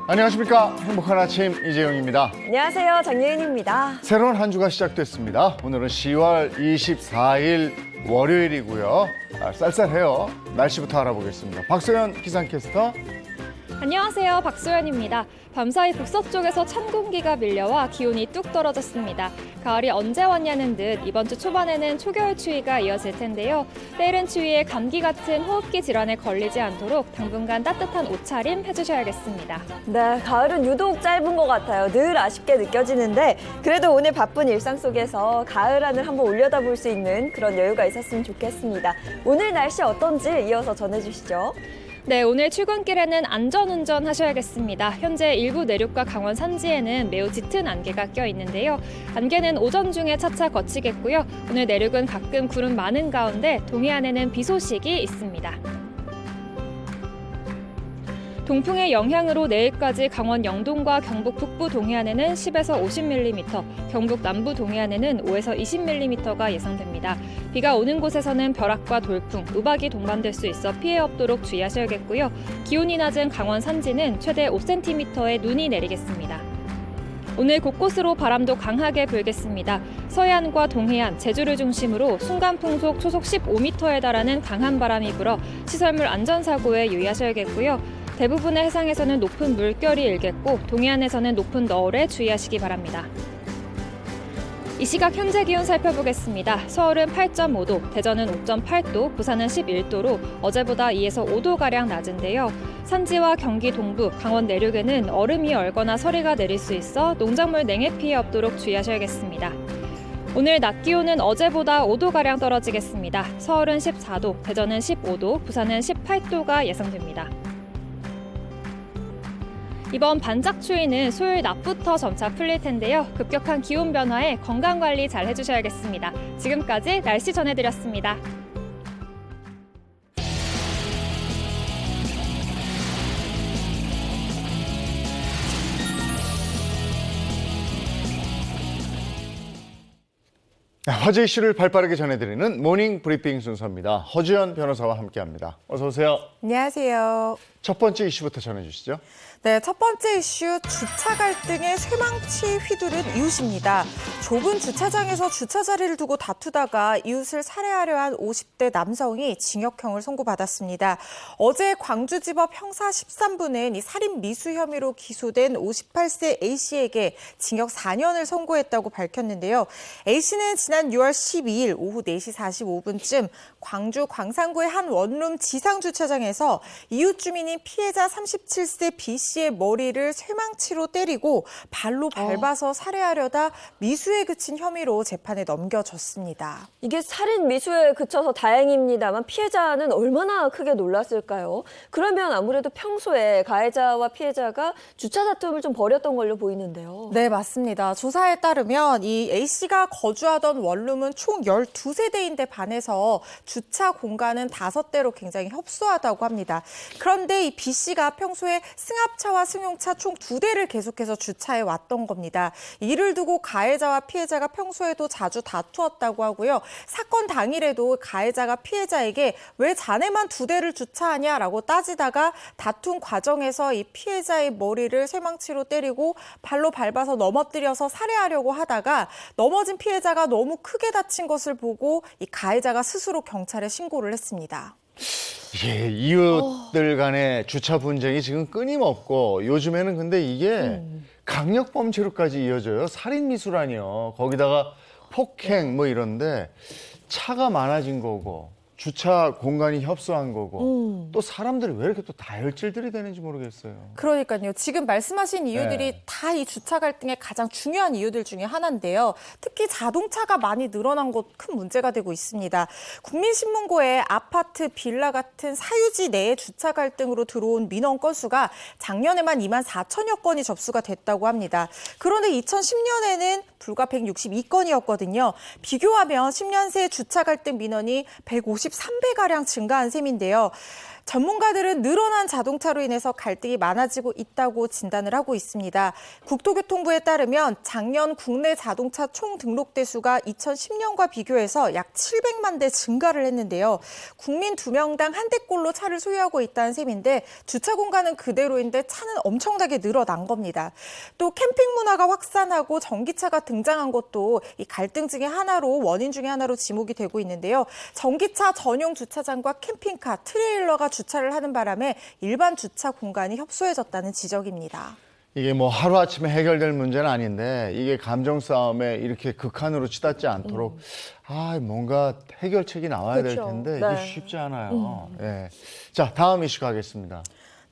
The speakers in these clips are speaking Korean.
안녕하십니까. 행복한 아침 이재용입니다. 안녕하세요. 장예인입니다. 새로운 한 주가 시작됐습니다. 오늘은 10월 24일 월요일이고요. 쌀쌀해요. 날씨부터 알아보겠습니다. 박소연 기상캐스터. 안녕하세요. 박소연입니다. 밤사이 북서쪽에서 찬 공기가 밀려와 기온이 뚝 떨어졌습니다. 가을이 언제 왔냐는 듯 이번 주 초반에는 초겨울 추위가 이어질 텐데요. 때이른 추위에 감기 같은 호흡기 질환에 걸리지 않도록 당분간 따뜻한 옷차림 해주셔야겠습니다. 네, 가을은 유독 짧은 것 같아요. 늘 아쉽게 느껴지는데 그래도 오늘 바쁜 일상 속에서 가을 하늘 한번 올려다볼 수 있는 그런 여유가 있었으면 좋겠습니다. 오늘 날씨 어떤지 이어서 전해주시죠. 네, 오늘 출근길에는 안전운전 하셔야겠습니다. 현재 일부 내륙과 강원 산지에는 매우 짙은 안개가 껴 있는데요. 안개는 오전 중에 차차 거치겠고요. 오늘 내륙은 가끔 구름 많은 가운데 동해안에는 비 소식이 있습니다. 동풍의 영향으로 내일까지 강원 영동과 경북 북부 동해안에는 10에서 50mm, 경북 남부 동해안에는 5에서 20mm가 예상됩니다. 비가 오는 곳에서는 벼락과 돌풍, 우박이 동반될 수 있어 피해 없도록 주의하셔야겠고요. 기온이 낮은 강원 산지는 최대 5cm의 눈이 내리겠습니다. 오늘 곳곳으로 바람도 강하게 불겠습니다. 서해안과 동해안, 제주를 중심으로 순간풍속 초속 15m에 달하는 강한 바람이 불어 시설물 안전사고에 유의하셔야겠고요. 대부분의 해상에서는 높은 물결이 일겠고 동해안에서는 높은 너울에 주의하시기 바랍니다. 이 시각 현재 기온 살펴보겠습니다. 서울은 8.5도, 대전은 5.8도, 부산은 11도로 어제보다 2에서 5도가량 낮은데요. 산지와 경기 동부, 강원 내륙에는 얼음이 얼거나 서리가 내릴 수 있어 농작물 냉해 피해 없도록 주의하셔야겠습니다. 오늘 낮 기온은 어제보다 5도가량 떨어지겠습니다. 서울은 14도, 대전은 15도, 부산은 18도가 예상됩니다. 이번 반짝 추위는 수요일 낮부터 점차 풀릴 텐데요. 급격한 기온 변화에 건강관리 잘 해주셔야겠습니다. 지금까지 날씨 전해드렸습니다. 화제 이슈를 발빠르게 전해드리는 모닝 브리핑 순서입니다. 허주연 변호사와 함께합니다. 어서 오세요. 안녕하세요. 첫 번째 이슈부터 전해주시죠. 네, 첫 번째 이슈, 주차 갈등에 쇠망치 휘두른 이웃입니다. 좁은 주차장에서 주차 자리를 두고 다투다가 이웃을 살해하려 한 50대 남성이 징역형을 선고받았습니다. 어제 광주지법 형사 13부는 이 살인 미수 혐의로 기소된 58세 A씨에게 징역 4년을 선고했다고 밝혔는데요. A씨는 지난 6월 12일 오후 4시 45분쯤 광주 광산구의 한 원룸 지상 주차장에서 이웃 주민인 피해자 37세 B씨의 머리를 쇠망치로 때리고 발로 밟아서 살해하려다 미수에 그친 혐의로 재판에 넘겨졌습니다. 이게 살인 미수에 그쳐서 다행입니다만 피해자는 얼마나 크게 놀랐을까요? 그러면 아무래도 평소에 가해자와 피해자가 주차 다툼을 좀 벌였던 걸로 보이는데요. 네, 맞습니다. 조사에 따르면 이 A씨가 거주하던 원룸은 총 12세대인데 반해서 주차 공간은 5대로 굉장히 협소하다고 합니다. 그런데 이 B씨가 평소에 승합차와 승용차 총 2대를 계속해서 주차해 왔던 겁니다. 이를 두고 가해자와 피해자가 평소에도 자주 다투었다고 하고요. 사건 당일에도 가해자가 피해자에게 왜 자네만 2대를 주차하냐라고 따지다가 다툰 과정에서 이 피해자의 머리를 쇠망치로 때리고 발로 밟아서 넘어뜨려서 살해하려고 하다가 넘어진 피해자가 너무 크게 다친 것을 보고 이 가해자가 스스로 경찰에 신고를 했습니다. 예, 이웃들 간의 주차 분쟁이 지금 끊임없고 요즘에는 근데 이게 강력범죄로까지 이어져요. 살인미수라니요. 거기다가 폭행 뭐 이런데 차가 많아진 거고 주차 공간이 협소한 거고 또 사람들이 왜 이렇게 또 다혈질들이 되는지 모르겠어요. 그러니까요. 지금 말씀하신 이유들이 네. 다 이 주차 갈등의 가장 중요한 이유들 중에 하나인데요. 특히 자동차가 많이 늘어난 것 큰 문제가 되고 있습니다. 국민신문고에 아파트, 빌라 같은 사유지 내에 주차 갈등으로 들어온 민원 건수가 작년에만 2만 4천여 건이 접수가 됐다고 합니다. 그런데 2010년에는 불과 162건이었거든요. 비교하면 10년 새 주차 갈등 민원이 153배가량 증가한 셈인데요. 전문가들은 늘어난 자동차로 인해서 갈등이 많아지고 있다고 진단을 하고 있습니다. 국토교통부에 따르면 작년 국내 자동차 총 등록 대수가 2010년과 비교해서 약 700만 대 증가를 했는데요. 국민 2명당 한 대꼴로 차를 소유하고 있다는 셈인데 주차 공간은 그대로인데 차는 엄청나게 늘어난 겁니다. 또 캠핑 문화가 확산하고 전기차가 등장한 것도 이 갈등 중에 하나로 원인 중에 하나로 지목이 되고 있는데요. 전기차 전용 주차장과 캠핑카, 트레일러가 주차를 하는 바람에 일반 주차 공간이 협소해졌다는 지적입니다. 이게 뭐 하루아침에 해결될 문제는 아닌데 이게 감정 싸움에 이렇게 극한으로 치닫지 않도록 뭔가 해결책이 나와야 될 그렇죠. 텐데 이게 네. 쉽지 않아요. 예. 자, 다음 이슈 가겠습니다.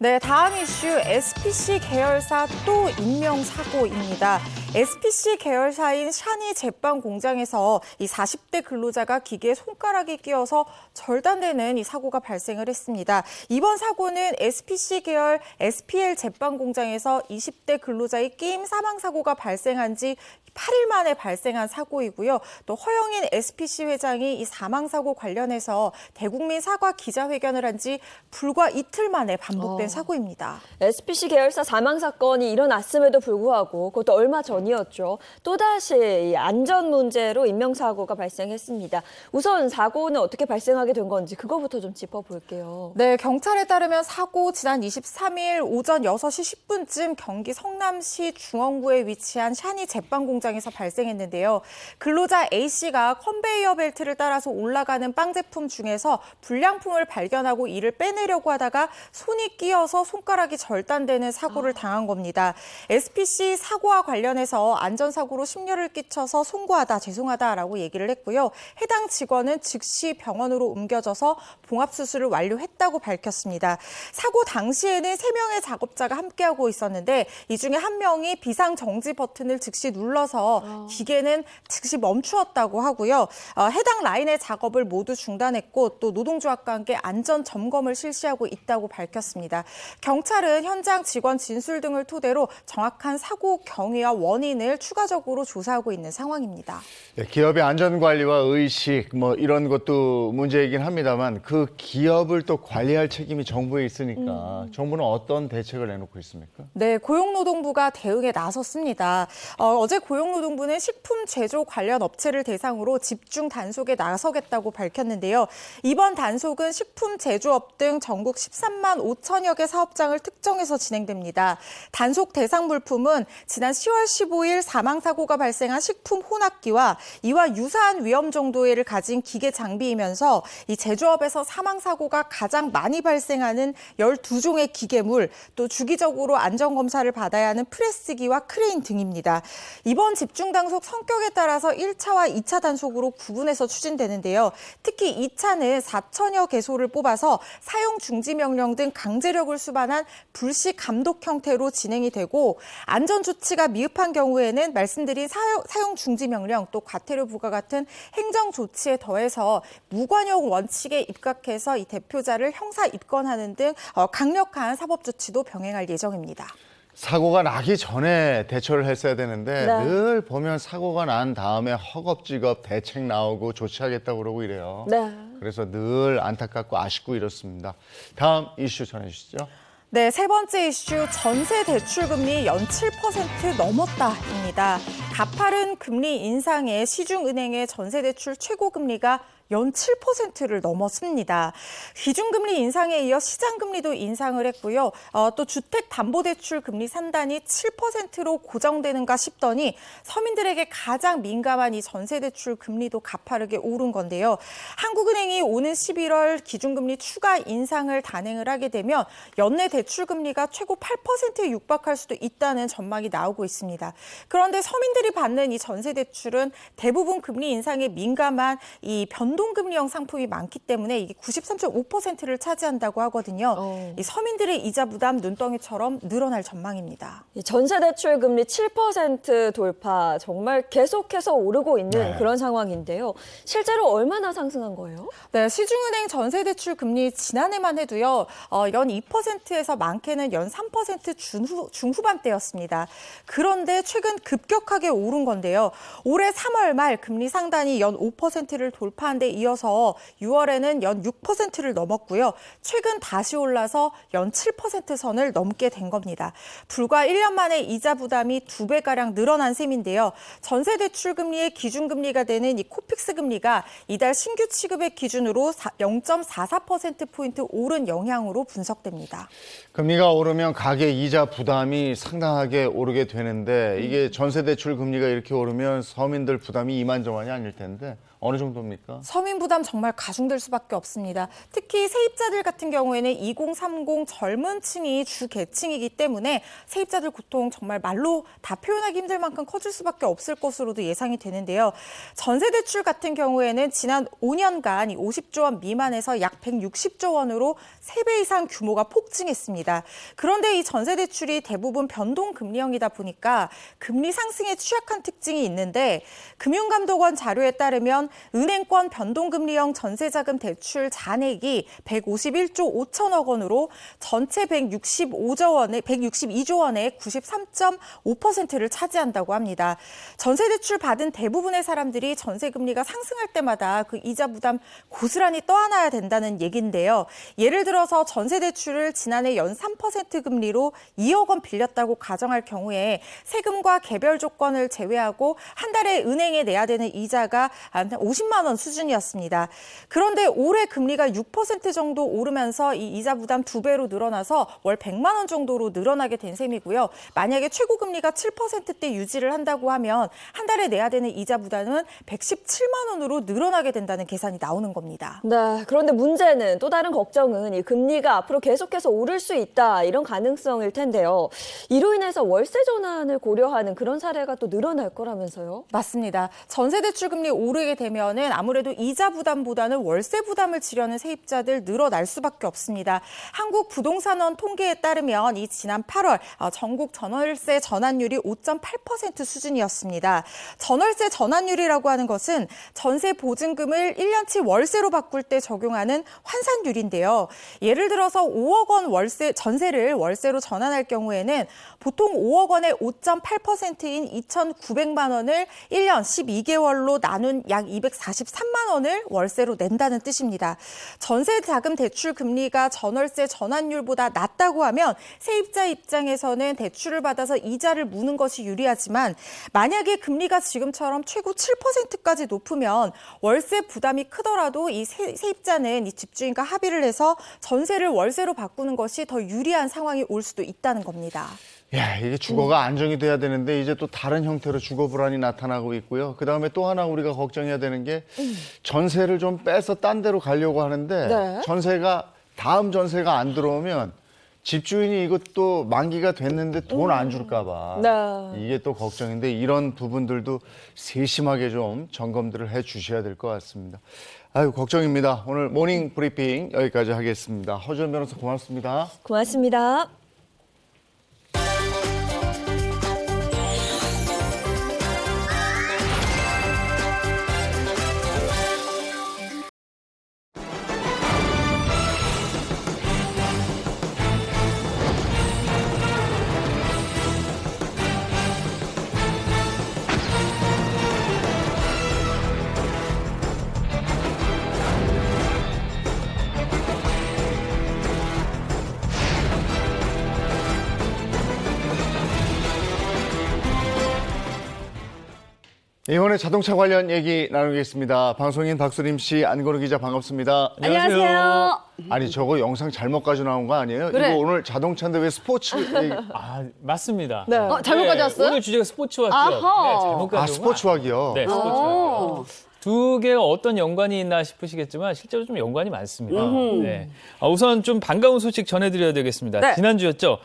네, 다음 이슈 SPC 계열사 또 인명사고입니다. SPC 계열사인 샤니 제빵 공장에서 이 40대 근로자가 기계에 손가락이 끼어서 절단되는 이 사고가 발생을 했습니다. 이번 사고는 SPC 계열 SPL 제빵 공장에서 20대 근로자의 끼임 사망 사고가 발생한 지 8일 만에 발생한 사고이고요. 또 허영인 SPC 회장이 이 사망 사고 관련해서 대국민 사과 기자회견을 한 지 불과 이틀 만에 반복된 사고입니다. SPC 계열사 사망 사건이 일어났음에도 불구하고 그것도 얼마 전이었죠. 또다시 이 안전 문제로 인명사고가 발생했습니다. 우선 사고는 어떻게 발생하게 된 건지 그거부터 좀 짚어볼게요. 네, 경찰에 따르면 사고 지난 23일 오전 6시 10분쯤 경기 성남시 중원구에 위치한 샤니 제빵 공장에서 발생했는데요. 근로자 A씨가 컨베이어 벨트를 따라서 올라가는 빵 제품 중에서 불량품을 발견하고 이를 빼내려고 하다가 손이 끼어서 손가락이 절단되는 사고를 당한 겁니다. SPC 사고와 관련해서 안전사고로 심려를 끼쳐서 송구하다, 죄송하다라고 얘기를 했고요. 해당 직원은 즉시 병원으로 옮겨져서 봉합수술을 완료했다고 밝혔습니다. 사고 당시에는 3명의 작업자가 함께하고 있었는데 이 중에 한 명이 비상정지 버튼을 즉시 눌러서 기계는 즉시 멈추었다고 하고요. 해당 라인의 작업을 모두 중단했고 또 노동조합과 함께 안전 점검을 실시하고 있다고 밝혔습니다. 경찰은 현장 직원 진술 등을 토대로 정확한 사고 경위와 원인을 추가적으로 조사하고 있는 상황입니다. 네, 기업의 안전관리와 의식 뭐 이런 것도 문제이긴 합니다만 그 기업을 또 관리할 책임이 정부에 있으니까 정부는 어떤 대책을 내놓고 있습니까? 네, 고용노동부가 대응에 나섰습니다. 어제 고용노동부는 식품 제조 관련 업체를 대상으로 집중 단속에 나서겠다고 밝혔는데요. 이번 단속은 식품 제조업 등 전국 13만 5천여 개 사업장을 특정해서 진행됩니다. 단속 대상 물품은 지난 10월 15일 사망사고가 발생한 식품 혼합기와 이와 유사한 위험 정도를 가진 기계 장비이면서 이 제조업에서 사망사고가 가장 많이 발생하는 12종의 기계물, 또 주기적으로 안전검사를 받아야 하는 프레스기와 크레인 등입니다. 이번 집중 단속 성격에 따라서 1차와 2차 단속으로 구분해서 추진되는데요. 특히 2차는 4천여 개소를 뽑아서 사용 중지 명령 등 강제력을 수반한 불시 감독 형태로 진행이 되고 안전 조치가 미흡한 경우에는 말씀드린 사용 중지 명령 또 과태료 부과 같은 행정 조치에 더해서 무관용 원칙에 입각해서 이 대표자를 형사 입건하는 등 강력한 사법 조치도 병행할 예정입니다. 사고가 나기 전에 대처를 했어야 되는데 네. 늘 보면 사고가 난 다음에 허겁지겁 대책 나오고 조치하겠다고 그러고 이래요. 네. 그래서 늘 안타깝고 아쉽고 이렇습니다. 다음 이슈 전해주시죠. 네, 세 번째 이슈 전세 대출 금리 연 7% 넘었다입니다. 가파른 금리 인상에 시중은행의 전세 대출 최고 금리가 연 7%를 넘었습니다. 기준금리 인상에 이어 시장금리도 인상을 했고요. 또 주택담보대출 금리 산단이 7%로 고정되는가 싶더니 서민들에게 가장 민감한 이 전세대출 금리도 가파르게 오른 건데요. 한국은행이 오는 11월 기준금리 추가 인상을 단행을 하게 되면 연내 대출금리가 최고 8%에 육박할 수도 있다는 전망이 나오고 있습니다. 그런데 서민들이 받는 이 전세대출은 대부분 금리 인상에 민감한 이 변동금리형 상품이 많기 때문에 이게 93.5%를 차지한다고 하거든요. 이 서민들의 이자 부담 눈덩이처럼 늘어날 전망입니다. 전세대출 금리 7% 돌파 정말 계속해서 오르고 있는 그런 상황인데요. 실제로 얼마나 상승한 거예요? 네, 시중은행 전세대출 금리 지난해만 해도요. 연 2%에서 많게는 연 3% 중후반대였습니다. 그런데 최근 급격하게 오른 건데요. 올해 3월 말 금리 상단이 연 5%를 돌파한 데 이어서 6월에는 연 6%를 넘었고요. 최근 다시 올라서 연 7% 선을 넘게 된 겁니다. 불과 1년 만에 이자 부담이 2배가량 늘어난 셈인데요. 전세 대출 금리의 기준금리가 되는 이 코픽스 금리가 이달 신규 취급액 기준으로 0.44%포인트 오른 영향으로 분석됩니다. 금리가 오르면 가계 이자 부담이 상당하게 오르게 되는데 이게 전세 대출 금리가 이렇게 오르면 서민들 부담이 이만저만이 아닐 텐데 어느 정도입니까? 서민 부담 정말 가중될 수밖에 없습니다. 특히 세입자들 같은 경우에는 2030 젊은 층이 주 계층이기 때문에 세입자들 고통 정말 말로 다 표현하기 힘들 만큼 커질 수밖에 없을 것으로도 예상이 되는데요. 전세 대출 같은 경우에는 지난 5년간 50조 원 미만에서 약 160조 원으로 3배 이상 규모가 폭증했습니다. 그런데 이 전세 대출이 대부분 변동 금리형이다 보니까 금리 상승에 취약한 특징이 있는데 금융감독원 자료에 따르면 은행권 변동금리형 전세자금 대출 잔액이 151조 5천억 원으로 전체 162조 원의 93.5%를 차지한다고 합니다. 전세 대출 받은 대부분의 사람들이 전세 금리가 상승할 때마다 그 이자 부담 고스란히 떠안아야 된다는 얘기인데요. 예를 들어서 전세 대출을 지난해 연 3% 금리로 2억 원 빌렸다고 가정할 경우에 세금과 개별 조건을 제외하고 한 달에 은행에 내야 되는 이자가 한 50만 원 수준이었습니다. 그런데 올해 금리가 6% 정도 오르면서 이 이자 부담 2배로 늘어나서 월 100만 원 정도로 늘어나게 된 셈이고요. 만약에 최고 금리가 7%대 유지를 한다고 하면 한 달에 내야 되는 이자 부담은 117만 원으로 늘어나게 된다는 계산이 나오는 겁니다. 네, 그런데 문제는 또 다른 걱정은 이 금리가 앞으로 계속해서 오를 수 있다 이런 가능성일 텐데요. 이로 인해서 월세 전환을 고려하는 그런 사례가 또 늘어날 거라면서요? 맞습니다. 전세 대출 금리 오르게 되면은 아무래도 이자 부담보다는 월세 부담을 지려는 세입자들 늘어날 수밖에 없습니다. 한국부동산원 통계에 따르면 이 지난 8월 전국 전월세 전환율이 5.8% 수준이었습니다. 전월세 전환율이라고 하는 것은 전세 보증금을 1년치 월세로 바꿀 때 적용하는 환산율인데요. 예를 들어서 5억 원 전세를 월세로 전환할 경우에는 보통 5억 원의 5.8%인 2,900만 원을 1년 12개월로 나눈 약 243만 원을 월세로 낸다는 뜻입니다. 전세 자금 대출 금리가 전월세 전환율보다 낮다고 하면 세입자 입장에서는 대출을 받아서 이자를 무는 것이 유리하지만 만약에 금리가 지금처럼 최고 7%까지 높으면 월세 부담이 크더라도 이 세입자는 이 집주인과 합의를 해서 전세를 월세로 바꾸는 것이 더 유리한 상황이 올 수도 있다는 겁니다. 야, 이게 주거가 안정이 돼야 되는데 이제 또 다른 형태로 주거 불안이 나타나고 있고요. 그다음에 또 하나 우리가 걱정해야 되는 게 전세를 좀 빼서 딴 데로 가려고 하는데 네. 다음 전세가 안 들어오면 집주인이 이것도 만기가 됐는데 돈 안 줄까 봐. 네. 이게 또 걱정인데 이런 부분들도 세심하게 좀 점검들을 해 주셔야 될 것 같습니다. 아유, 걱정입니다. 오늘 모닝 브리핑 여기까지 하겠습니다. 허준 변호사 고맙습니다. 고맙습니다. 이번에 자동차 관련 얘기 나누겠습니다. 방송인 박수림 씨, 안건우 기자 반갑습니다. 안녕하세요. 아니 저거 영상 잘못 가져 나온 거 아니에요? 그래. 이거 오늘 자동차인데 왜 스포츠 얘기... 아, 맞습니다. 네. 네, 잘못 가져왔어요? 오늘 주제가 스포츠와기요. 아하. 네, 잘못 가져온 스포츠와기요? 네, 스포츠와기요. 두 개가 어떤 연관이 있나 싶으시겠지만 실제로 좀 연관이 많습니다. 네. 우선 좀 반가운 소식 전해드려야 되겠습니다. 네. 지난주였죠.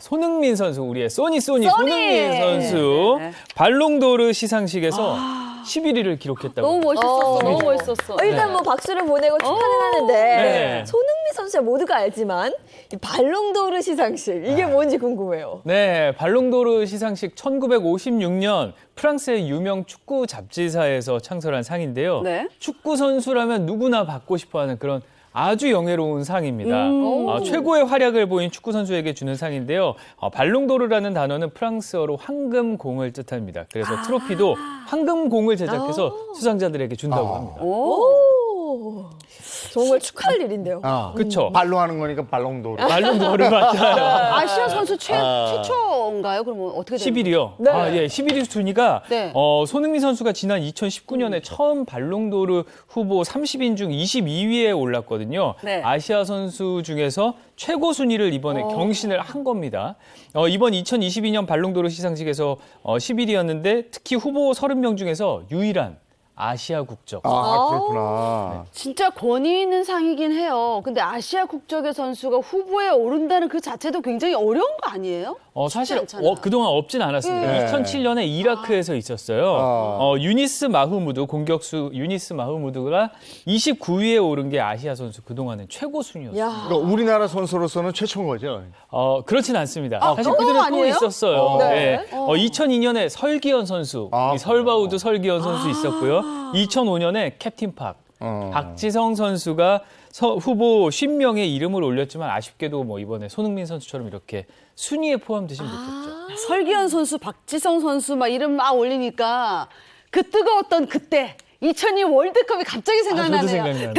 손흥민 선수, 우리의 손흥민 선수 네. 발롱도르 시상식에서 11위를 기록했다고. 너무 멋있었어. 너무 멋있었어. 일단 뭐 박수를 보내고 축하는 하는데 네. 손흥민 선수야 모두가 알지만 이 발롱도르 시상식 이게 뭔지 궁금해요. 네, 발롱도르 시상식 1956년 프랑스의 유명 축구 잡지사에서 창설한 상인데요. 네. 축구 선수라면 누구나 받고 싶어하는 그런 아주 영예로운 상입니다. 최고의 활약을 보인 축구 선수에게 주는 상인데요. 발롱도르라는 단어는 프랑스어로 황금공을 뜻합니다. 그래서 트로피도 황금공을 제작해서 수상자들에게 준다고 합니다. 오, 정말 축하할 일인데요. 그렇죠. 발로 하는 거니까 발롱도르. 발롱도르 맞아요. 아시아 선수 최초인가요? 그러면 어떻게 되는 11위요. 네. 예, 11위 순위가 네. 손흥민 선수가 지난 2019년에 처음 발롱도르 후보 30인 중 22위에 올랐거든요. 네. 아시아 선수 중에서 최고 순위를 이번에 경신을 한 겁니다. 이번 2022년 발롱도르 시상식에서 11위였는데 특히 후보 30명 중에서 유일한 아시아 국적. 그렇구나. 진짜 권위 있는 상이긴 해요. 근데 아시아 국적의 선수가 후보에 오른다는 그 자체도 굉장히 어려운 거 아니에요? 사실 않잖아요. 그동안 없진 않았습니다. 네. 2007년에 이라크에서 있었어요. 유니스 마흐무드 공격수 유니스 마흐무드가 29위에 오른 게 아시아 선수 그동안은 최고 순위였어요. 야, 그러니까 우리나라 선수로서는 최초인 거죠. 그렇진 않습니다. 사실 그건 그들은 또 아니에요? 있었어요. 네. 네. 2002년에 설기현 선수, 이 설바우드 설기현 선수 있었고요. 2005년에 캡틴 팍, 박지성 선수가 후보 50명의 이름을 올렸지만 아쉽게도 뭐 이번에 손흥민 선수처럼 이렇게 순위에 포함되지 못했죠. 설기현 선수, 박지성 선수 막 이름 막 올리니까 그 뜨거웠던 그때 2002 월드컵이 갑자기 생각나네요. 저도 생각나요.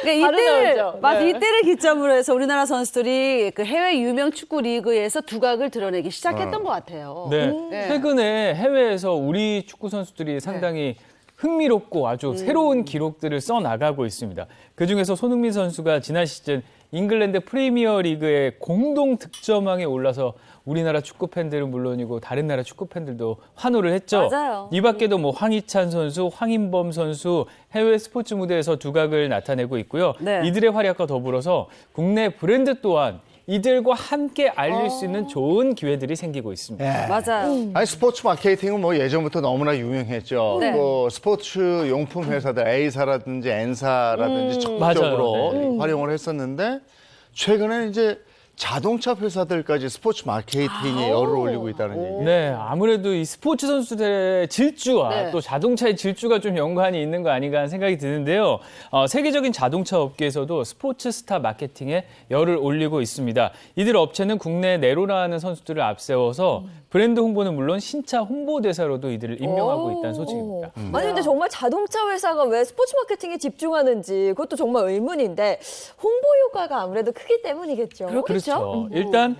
그러니까 바로 이때를 나오죠. 맞아 네. 이때를 기점으로 해서 우리나라 선수들이 그 해외 유명 축구 리그에서 두각을 드러내기 시작했던 것 같아요. 네. 네. 최근에 해외에서 우리 축구 선수들이 상당히 흥미롭고 아주 새로운 기록들을 써 나가고 있습니다. 그중에서 손흥민 선수가 지난 시즌 잉글랜드 프리미어 리그의 공동 득점왕에 올라서 우리나라 축구 팬들은 물론이고 다른 나라 축구 팬들도 환호를 했죠. 맞아요. 이 밖에도 뭐 황희찬 선수, 황인범 선수 해외 스포츠 무대에서 두각을 나타내고 있고요. 네. 이들의 활약과 더불어서 국내 브랜드 또한 이들과 함께 알릴 수 있는 좋은 기회들이 생기고 있습니다. 맞아요. 아니 스포츠 마케팅은 뭐 예전부터 너무나 유명했죠. 네. 그 스포츠 용품 회사들 A사라든지 N사라든지 적극적으로 맞아요. 활용을 했었는데 최근에 이제 자동차 회사들까지 스포츠 마케팅에 열을 올리고 있다는 얘기. 네, 아무래도 이 스포츠 선수들의 질주와 네. 또 자동차의 질주가 좀 연관이 있는 거 아닌가 하는 생각이 드는데요. 세계적인 자동차 업계에서도 스포츠 스타 마케팅에 열을 올리고 있습니다. 이들 업체는 국내 내로라는 선수들을 앞세워서 브랜드 홍보는 물론 신차 홍보대사로도 이들을 임명하고 있다는 소식입니다. 아니 근데 정말 자동차 회사가 왜 스포츠 마케팅에 집중하는지 그것도 정말 의문인데 홍보 효과가 아무래도 크기 때문이겠죠. 그렇겠죠. 그렇죠. 일단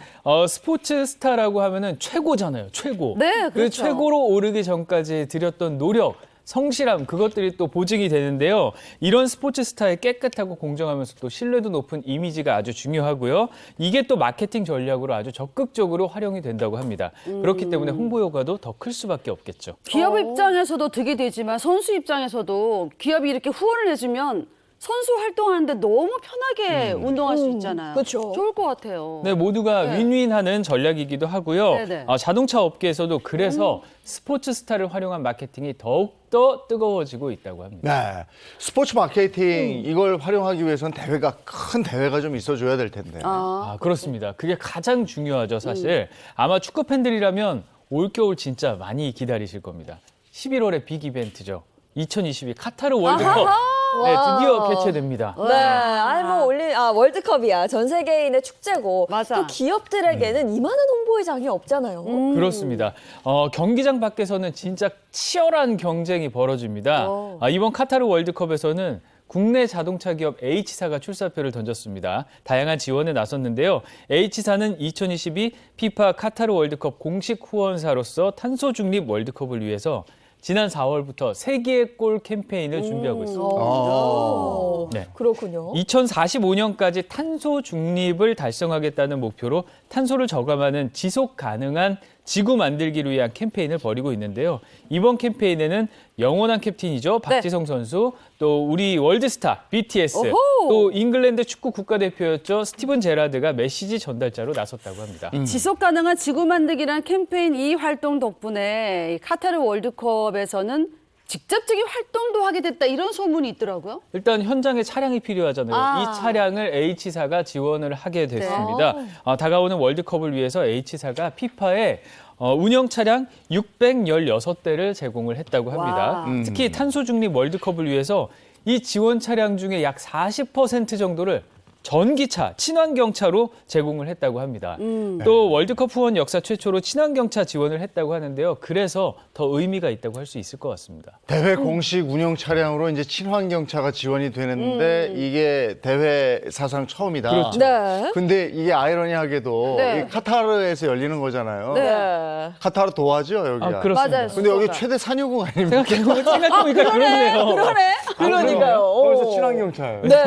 스포츠 스타라고 하면은 최고잖아요. 최고. 네, 그 그렇죠. 최고로 오르기 전까지 들였던 노력, 성실함 그것들이 또 보증이 되는데요. 이런 스포츠 스타의 깨끗하고 공정하면서 또 신뢰도 높은 이미지가 아주 중요하고요. 이게 또 마케팅 전략으로 아주 적극적으로 활용이 된다고 합니다. 그렇기 때문에 홍보 효과도 더 클 수밖에 없겠죠. 기업 입장에서도 득이 되지만 선수 입장에서도 기업이 이렇게 후원을 해주면 선수 활동하는데 너무 편하게 운동할 수 있잖아요. 그렇죠. 좋을 것 같아요. 네, 모두가 윈윈하는 전략이기도 하고요. 네네. 자동차 업계에서도 그래서 스포츠 스타를 활용한 마케팅이 더욱더 뜨거워지고 있다고 합니다. 네, 스포츠 마케팅 이걸 활용하기 위해서는 큰 대회가 좀 있어줘야 될 텐데. 그렇습니다. 그게 가장 중요하죠, 사실. 아마 축구 팬들이라면 올겨울 진짜 많이 기다리실 겁니다. 11월에 빅 이벤트죠. 2022 카타르 월드컵. 네, 드디어 개최됩니다. 네, 아니 뭐 월드컵이야 전 세계인의 축제고 맞아. 또 기업들에게는 이만한 홍보의 장이 없잖아요. 그렇습니다. 경기장 밖에서는 진짜 치열한 경쟁이 벌어집니다. 이번 카타르 월드컵에서는 국내 자동차 기업 H사가 출사표를 던졌습니다. 다양한 지원에 나섰는데요. H사는 2022 피파 카타르 월드컵 공식 후원사로서 탄소 중립 월드컵을 위해서 지난 4월부터 3개의 골 캠페인을 준비하고 있습니다. 네. 그렇군요. 2045년까지 탄소 중립을 달성하겠다는 목표로 탄소를 저감하는 지속 가능한 지구 만들기를 위한 캠페인을 벌이고 있는데요. 이번 캠페인에는 영원한 캡틴이죠. 박지성 선수, 또 우리 월드스타 BTS, 또 잉글랜드 축구 국가대표였죠. 스티븐 제라드가 메시지 전달자로 나섰다고 합니다. 지속 가능한 지구 만들기라는 캠페인 이 활동 덕분에 이 카타르 월드컵에서는 직접적인 활동도 하게 됐다 이런 소문이 있더라고요. 일단 현장에 차량이 필요하잖아요. 이 차량을 H사가 지원을 하게 됐습니다. 다가오는 월드컵을 위해서 H사가 피파에 운영 차량 616대를 제공을 했다고 합니다. 특히 탄소 중립 월드컵을 위해서 이 지원 차량 중에 약 40% 정도를 전기차, 친환경차로 제공을 했다고 합니다. 또 월드컵 후원 역사 최초로 친환경차 지원을 했다고 하는데요. 그래서 더 의미가 있다고 할 수 있을 것 같습니다. 대회 공식 운용 차량으로 이제 친환경차가 지원이 되는데 이게 대회 사상 처음이다. 그렇죠. 네. 근데 이게 아이러니하게도 네. 이 카타르에서 열리는 거잖아요. 네. 카타르 도하죠, 여기가. 아, 그렇습니다. 맞아요. 근데 여기 최대 산유국 아닙니까? 생각해보니까 그렇네요. 그러니까요. 그래서 친환경차예요. 네.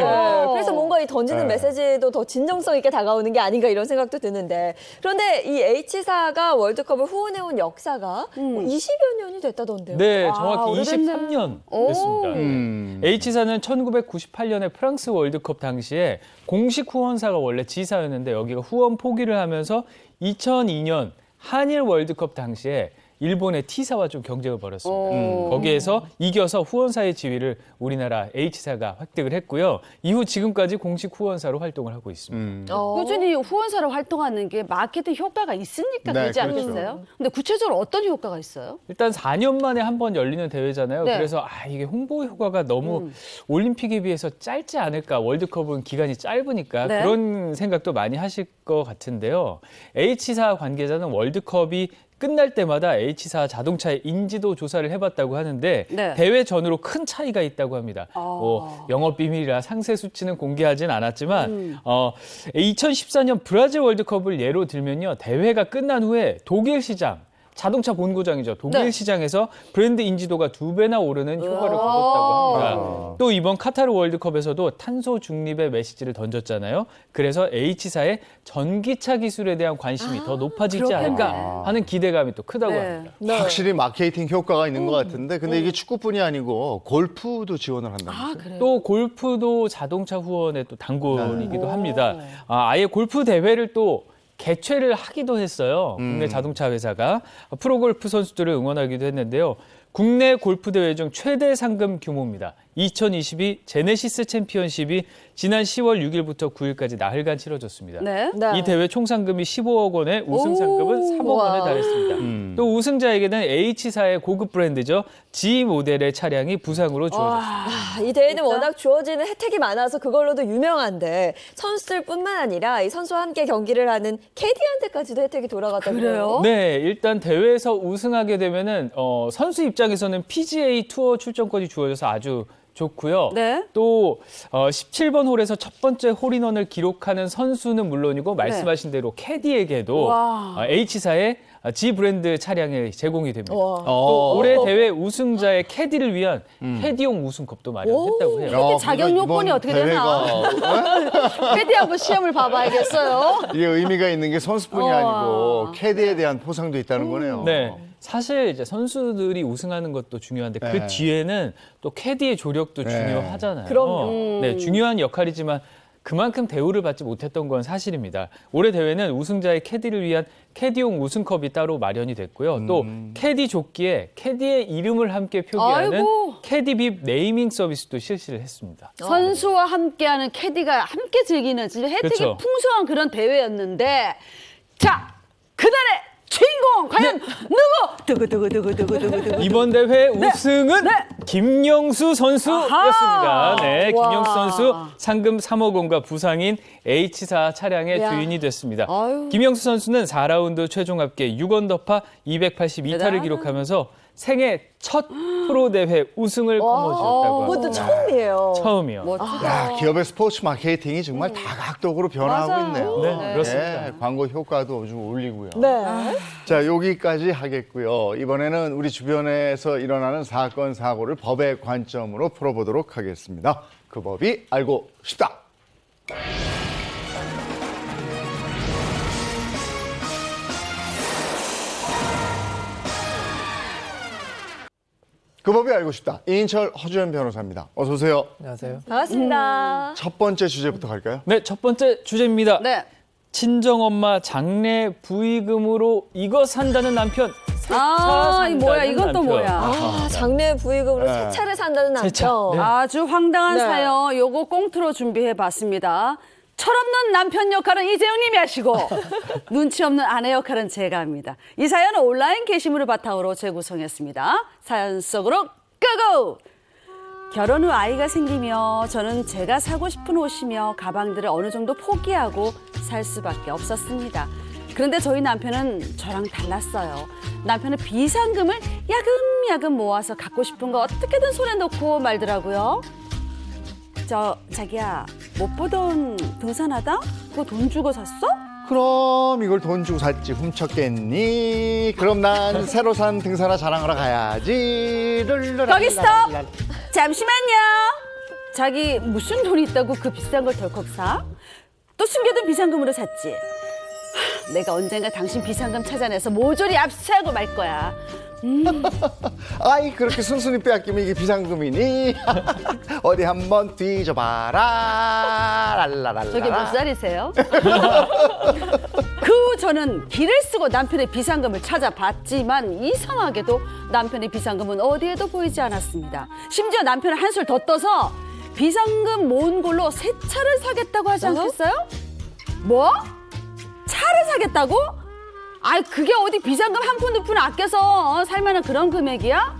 그래서 뭔가 이 던지는 네. 메시지도 더 진정성 있게 다가오는 게 아닌가 이런 생각도 드는데 그런데 이 H사가 월드컵을 후원해온 역사가 뭐 20여 년이 됐다던데요. 네, 아, 정확히 오래됐네. 23년 오. 됐습니다. H사는 1998년에 프랑스 월드컵 당시에 공식 후원사가 원래 G사였는데 여기가 후원 포기를 하면서 2002년 한일 월드컵 당시에 일본의 T사와 좀 경쟁을 벌였습니다. 거기에서 이겨서 후원사의 지위를 우리나라 H사가 획득을 했고요. 이후 지금까지 공식 후원사로 활동을 하고 있습니다. 꾸준히 후원사로 활동하는 게 마케팅 효과가 있으니까 네, 그러지 그렇죠. 않겠어요? 근데 구체적으로 어떤 효과가 있어요? 일단 4년 만에 한 번 열리는 대회잖아요. 네. 그래서 이게 홍보 효과가 너무 올림픽에 비해서 짧지 않을까. 월드컵은 기간이 짧으니까 네. 그런 생각도 많이 하실 것 같은데요. H사 관계자는 월드컵이 끝날 때마다 H사 자동차의 인지도 조사를 해봤다고 하는데 네. 대회 전후로 큰 차이가 있다고 합니다. 뭐 영업 비밀이라 상세 수치는 공개하진 않았지만 2014년 브라질 월드컵을 예로 들면요. 대회가 끝난 후에 독일 시장 자동차 본고장이죠. 독일 네. 시장에서 브랜드 인지도가 2배나 오르는 효과를 거뒀다고 합니다. 또 이번 카타르 월드컵에서도 탄소 중립의 메시지를 던졌잖아요. 그래서 H사의 전기차 기술에 대한 관심이 더 높아지지 그렇겠네. 않을까 하는 기대감이 또 크다고 네. 합니다. 확실히 마케팅 효과가 있는 것 같은데 근데 이게 축구뿐이 아니고 골프도 지원을 한다면서요? 그래요? 또 골프도 자동차 후원의 또 단골이기도 합니다. 아예 골프 대회를 또 개최를 하기도 했어요. 국내 자동차 회사가 프로골프 선수들을 응원하기도 했는데요. 국내 골프 대회 중 최대 상금 규모입니다. 2022 제네시스 챔피언십이 지난 10월 6일부터 9일까지 나흘간 치러졌습니다. 네. 네. 이 대회 총 상금이 15억 원에 우승 상금은 3억 원에 달했습니다. 또 우승자에게는 H사의 고급 브랜드죠. G 모델의 차량이 부상으로 주어졌습니다. 이 대회는 워낙 주어지는 혜택이 많아서 그걸로도 유명한데 선수들뿐만 아니라 이 선수와 함께 경기를 하는 캐디한테까지도 혜택이 돌아갔다고 그래요? 네, 일단 대회에서 우승하게 되면은 선수 입장에서는 PGA 투어 출전권이 주어져서 아주 좋고요. 네. 또 17번 홀에서 첫 번째 홀인원을 기록하는 선수는 물론이고 말씀하신 대로 캐디에게도 와. H사의 G 브랜드 차량이 제공이 됩니다. 와. 또 올해 대회 우승자의 캐디를 위한 캐디용 우승컵도 마련했다고 해요. 이게 자격 요건이 어떻게 되나? 캐디 한번 시험을 봐봐야겠어요. 이게 의미가 있는 게 선수뿐이 아니고 캐디에 대한 포상도 있다는 거네요. 네. 사실 이제 선수들이 우승하는 것도 중요한데 그 네. 뒤에는 또 캐디의 조력도 네. 중요하잖아요. 그럼요. 네, 중요한 역할이지만 그만큼 대우를 받지 못했던 건 사실입니다. 올해 대회는 우승자의 캐디를 위한 캐디용 우승컵이 따로 마련이 됐고요. 또 캐디 조끼에 캐디의 이름을 함께 표기하는 아이고. 캐디빕 네이밍 서비스도 실시를 했습니다. 선수와 함께하는 캐디가 함께 즐기는 진짜 혜택이 그렇죠. 풍성한 그런 대회였는데 자 그날의 주인공 과연 누구? 두구두구두구두구두구. 이번 대회 우승은 네. 김영수 선수였습니다. 네, 와. 김영수 선수 상금 3억 원과 부상인 H사 차량의 야. 주인이 됐습니다. 아유. 김영수 선수는 4라운드 최종 합계 6언더파 282타를 대단하다. 기록하면서 생애 첫 프로 대회 우승을 거머쥐었다고 그것도 합니다. 처음이에요. 처음이요. 멋지다. 야, 기업의 스포츠 마케팅이 정말 다각도로 변화하고 맞아요. 있네요. 네, 그렇습니다. 예, 광고 효과도 좀 올리고요. 네. 자, 여기까지 하겠고요. 이번에는 우리 주변에서 일어나는 사건, 사고를 법의 관점으로 풀어보도록 하겠습니다. 그 법이 알고 싶다. 그 법이 알고 싶다. 이인철 허주연 변호사입니다. 어서 오세요. 안녕하세요. 반갑습니다. 첫 번째 주제부터 갈까요? 네, 첫 번째 주제입니다. 네. 친정엄마 장례 부의금으로 이거 산다는 남편. 아, 이 뭐야? 산다는 이건 또 남편. 뭐야? 아, 장례 부의금으로 네. 새 차를 산다는 남편. 새 차. 네. 아주 황당한 네. 사연 요거 꽁트로 준비해봤습니다. 철없는 남편 역할은 이재용님이 하시고 눈치 없는 아내 역할은 제가 합니다. 이 사연은 온라인 게시물을 바탕으로 재구성했습니다. 사연 속으로 고고! 결혼 후 아이가 생기며 저는 제가 사고 싶은 옷이며 가방들을 어느 정도 포기하고 살 수밖에 없었습니다. 그런데 저희 남편은 저랑 달랐어요. 남편은 비상금을 야금야금 모아서 갖고 싶은 거 어떻게든 손에 넣고 말더라고요. 자기야, 못 보던 등산하다? 그거 돈 주고 샀어? 그럼 이걸 돈 주고 샀지 훔쳤겠니? 그럼 난 새로 산 등산화 자랑하러 가야지. 거기 스톱! 잠시만요. 자기 무슨 돈이 있다고 그 비싼 걸 덜컥 사? 또 숨겨둔 비상금으로 샀지? 내가 언젠가 당신 비상금 찾아내서 모조리 압수하고 말 거야. 아이 그렇게 순순히 빼앗기면 이게 비상금이니? 어디 한번 뒤져봐라. 랄라랄라. 저게 몇 살이세요? 그 후 저는 길을 쓰고 남편의 비상금을 찾아봤지만 이상하게도 남편의 비상금은 어디에도 보이지 않았습니다. 심지어 남편은 한술 더 떠서 비상금 모은 걸로 새 차를 사겠다고 하지 않겠어요? 뭐? 차를 사겠다고? 아이 그게 어디 비상금 한 푼 두 푼 아껴서 살 만한 그런 금액이야?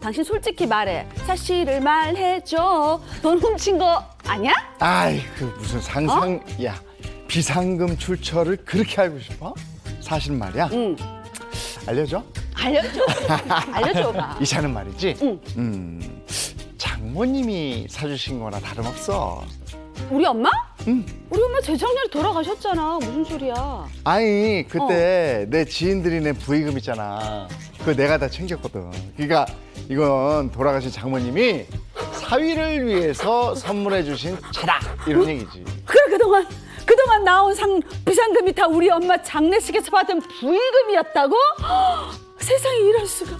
당신 솔직히 말해. 사실을 말해줘. 돈 훔친 거 아니야? 아이 그 무슨 상상 야 비상금 출처를 그렇게 알고 싶어? 사실 말이야. 응. 알려줘. 알려줘. 알려줘봐. 이 차는 말이지. 응. 장모님이 사주신 거나 다름없어. 우리 엄마? 응. 우리 엄마 재작년에 돌아가셨잖아. 무슨 소리야? 아니 그때 내 지인들이 낸 부의금 있잖아. 그거 내가 다 챙겼거든. 그러니까 이건 돌아가신 장모님이 사위를 위해서 선물해 주신 차다 이런 얘기지. 그래 그동안 나온 비상금이 다 우리 엄마 장례식에서 받은 부의금이었다고? 세상에 이럴 수가.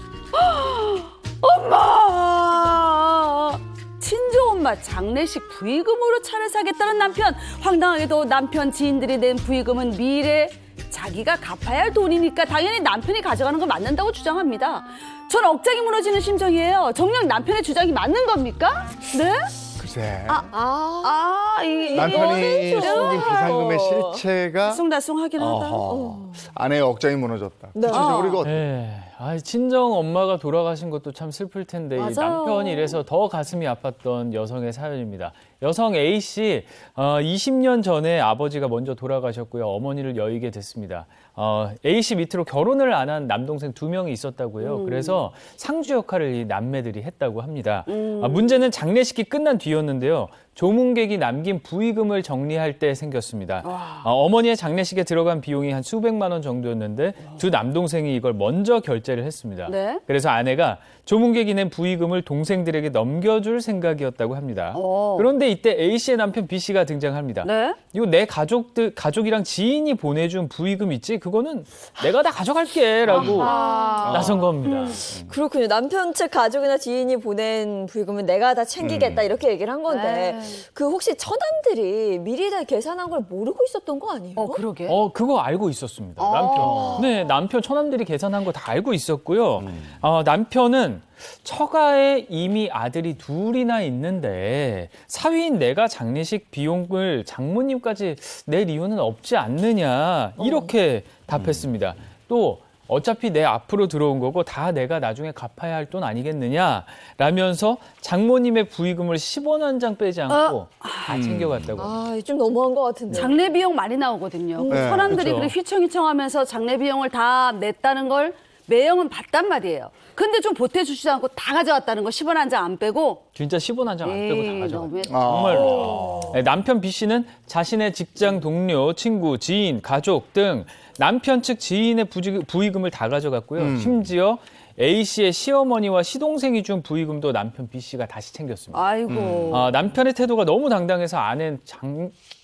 엄마! 친정엄마 장례식 부의금으로 차를 사겠다는 남편. 황당하게도 남편 지인들이 낸 부의금은 미래 자기가 갚아야 할 돈이니까 당연히 남편이 가져가는 거 맞는다고 주장합니다. 전 억장이 무너지는 심정이에요. 정녕 남편의 주장이 맞는 겁니까? 네? 글쎄 이 남편이 이거는 숨긴 비상금의 실체가 숭다숭하긴 하다. 아내의 억장이 무너졌다. 구체적으로 이거 어때? 네. 친정 엄마가 돌아가신 것도 참 슬플 텐데 이 맞아요. 남편이 이래서 더 가슴이 아팠던 여성의 사연입니다. 여성 A 씨 20년 전에 아버지가 먼저 돌아가셨고요. 어머니를 여의게 됐습니다. A 씨 밑으로 결혼을 안 한 남동생 2명이 있었다고요. 그래서 상주 역할을 이 남매들이 했다고 합니다. 문제는 장례식이 끝난 뒤였는데요. 조문객이 남긴 부의금을 정리할 때 생겼습니다. 어머니의 장례식에 들어간 비용이 한 수백만 원 정도였는데 두 남동생이 이걸 먼저 결제를 했습니다. 네. 그래서 아내가 조문객이 낸 부의금을 동생들에게 넘겨줄 생각이었다고 합니다. 그런데 이때 A 씨의 남편 B 씨가 등장합니다. 네? 이거 내 가족이랑 지인이 보내준 부의금 있지? 그거는 내가 다 가져갈게라고 나선 겁니다. 그렇군요. 남편 측 가족이나 지인이 보낸 부의금은 내가 다 챙기겠다 이렇게 얘기를 한 건데 그 혹시 처남들이 미리 다 계산한 걸 모르고 있었던 거 아니에요? 그러게. 그거 알고 있었습니다. 남편. 네, 남편 처남들이 계산한 거 다 알고 있었고요. 남편은 처가에 이미 아들이 2이나 있는데 사위인 내가 장례식 비용을 장모님까지 낼 이유는 없지 않느냐 이렇게 답했습니다. 또 어차피 내 앞으로 들어온 거고 다 내가 나중에 갚아야 할 돈 아니겠느냐 라면서 장모님의 부의금을 10원 한 장 빼지 않고 다 챙겨갔다고. 좀 너무한 것 같은데. 장례 비용 많이 나오거든요. 네, 사람들이 그렇죠. 그래 휘청휘청하면서 장례 비용을 다 냈다는 걸 매형은 봤단 말이에요. 근데 좀 보태주지도 않고 다 가져갔다는 거 10원 한 장 안 빼고. 진짜 10원 한 장 안 빼고 다 에이, 가져갔어요. 너무 정말로. 네, 남편 B 씨는 자신의 직장 동료, 친구, 지인, 가족 등 남편 측 지인의 부의금을 다 가져갔고요. 심지어 A 씨의 시어머니와 시동생이 준 부의금도 남편 B 씨가 다시 챙겼습니다. 아이고. 남편의 태도가 너무 당당해서 아내는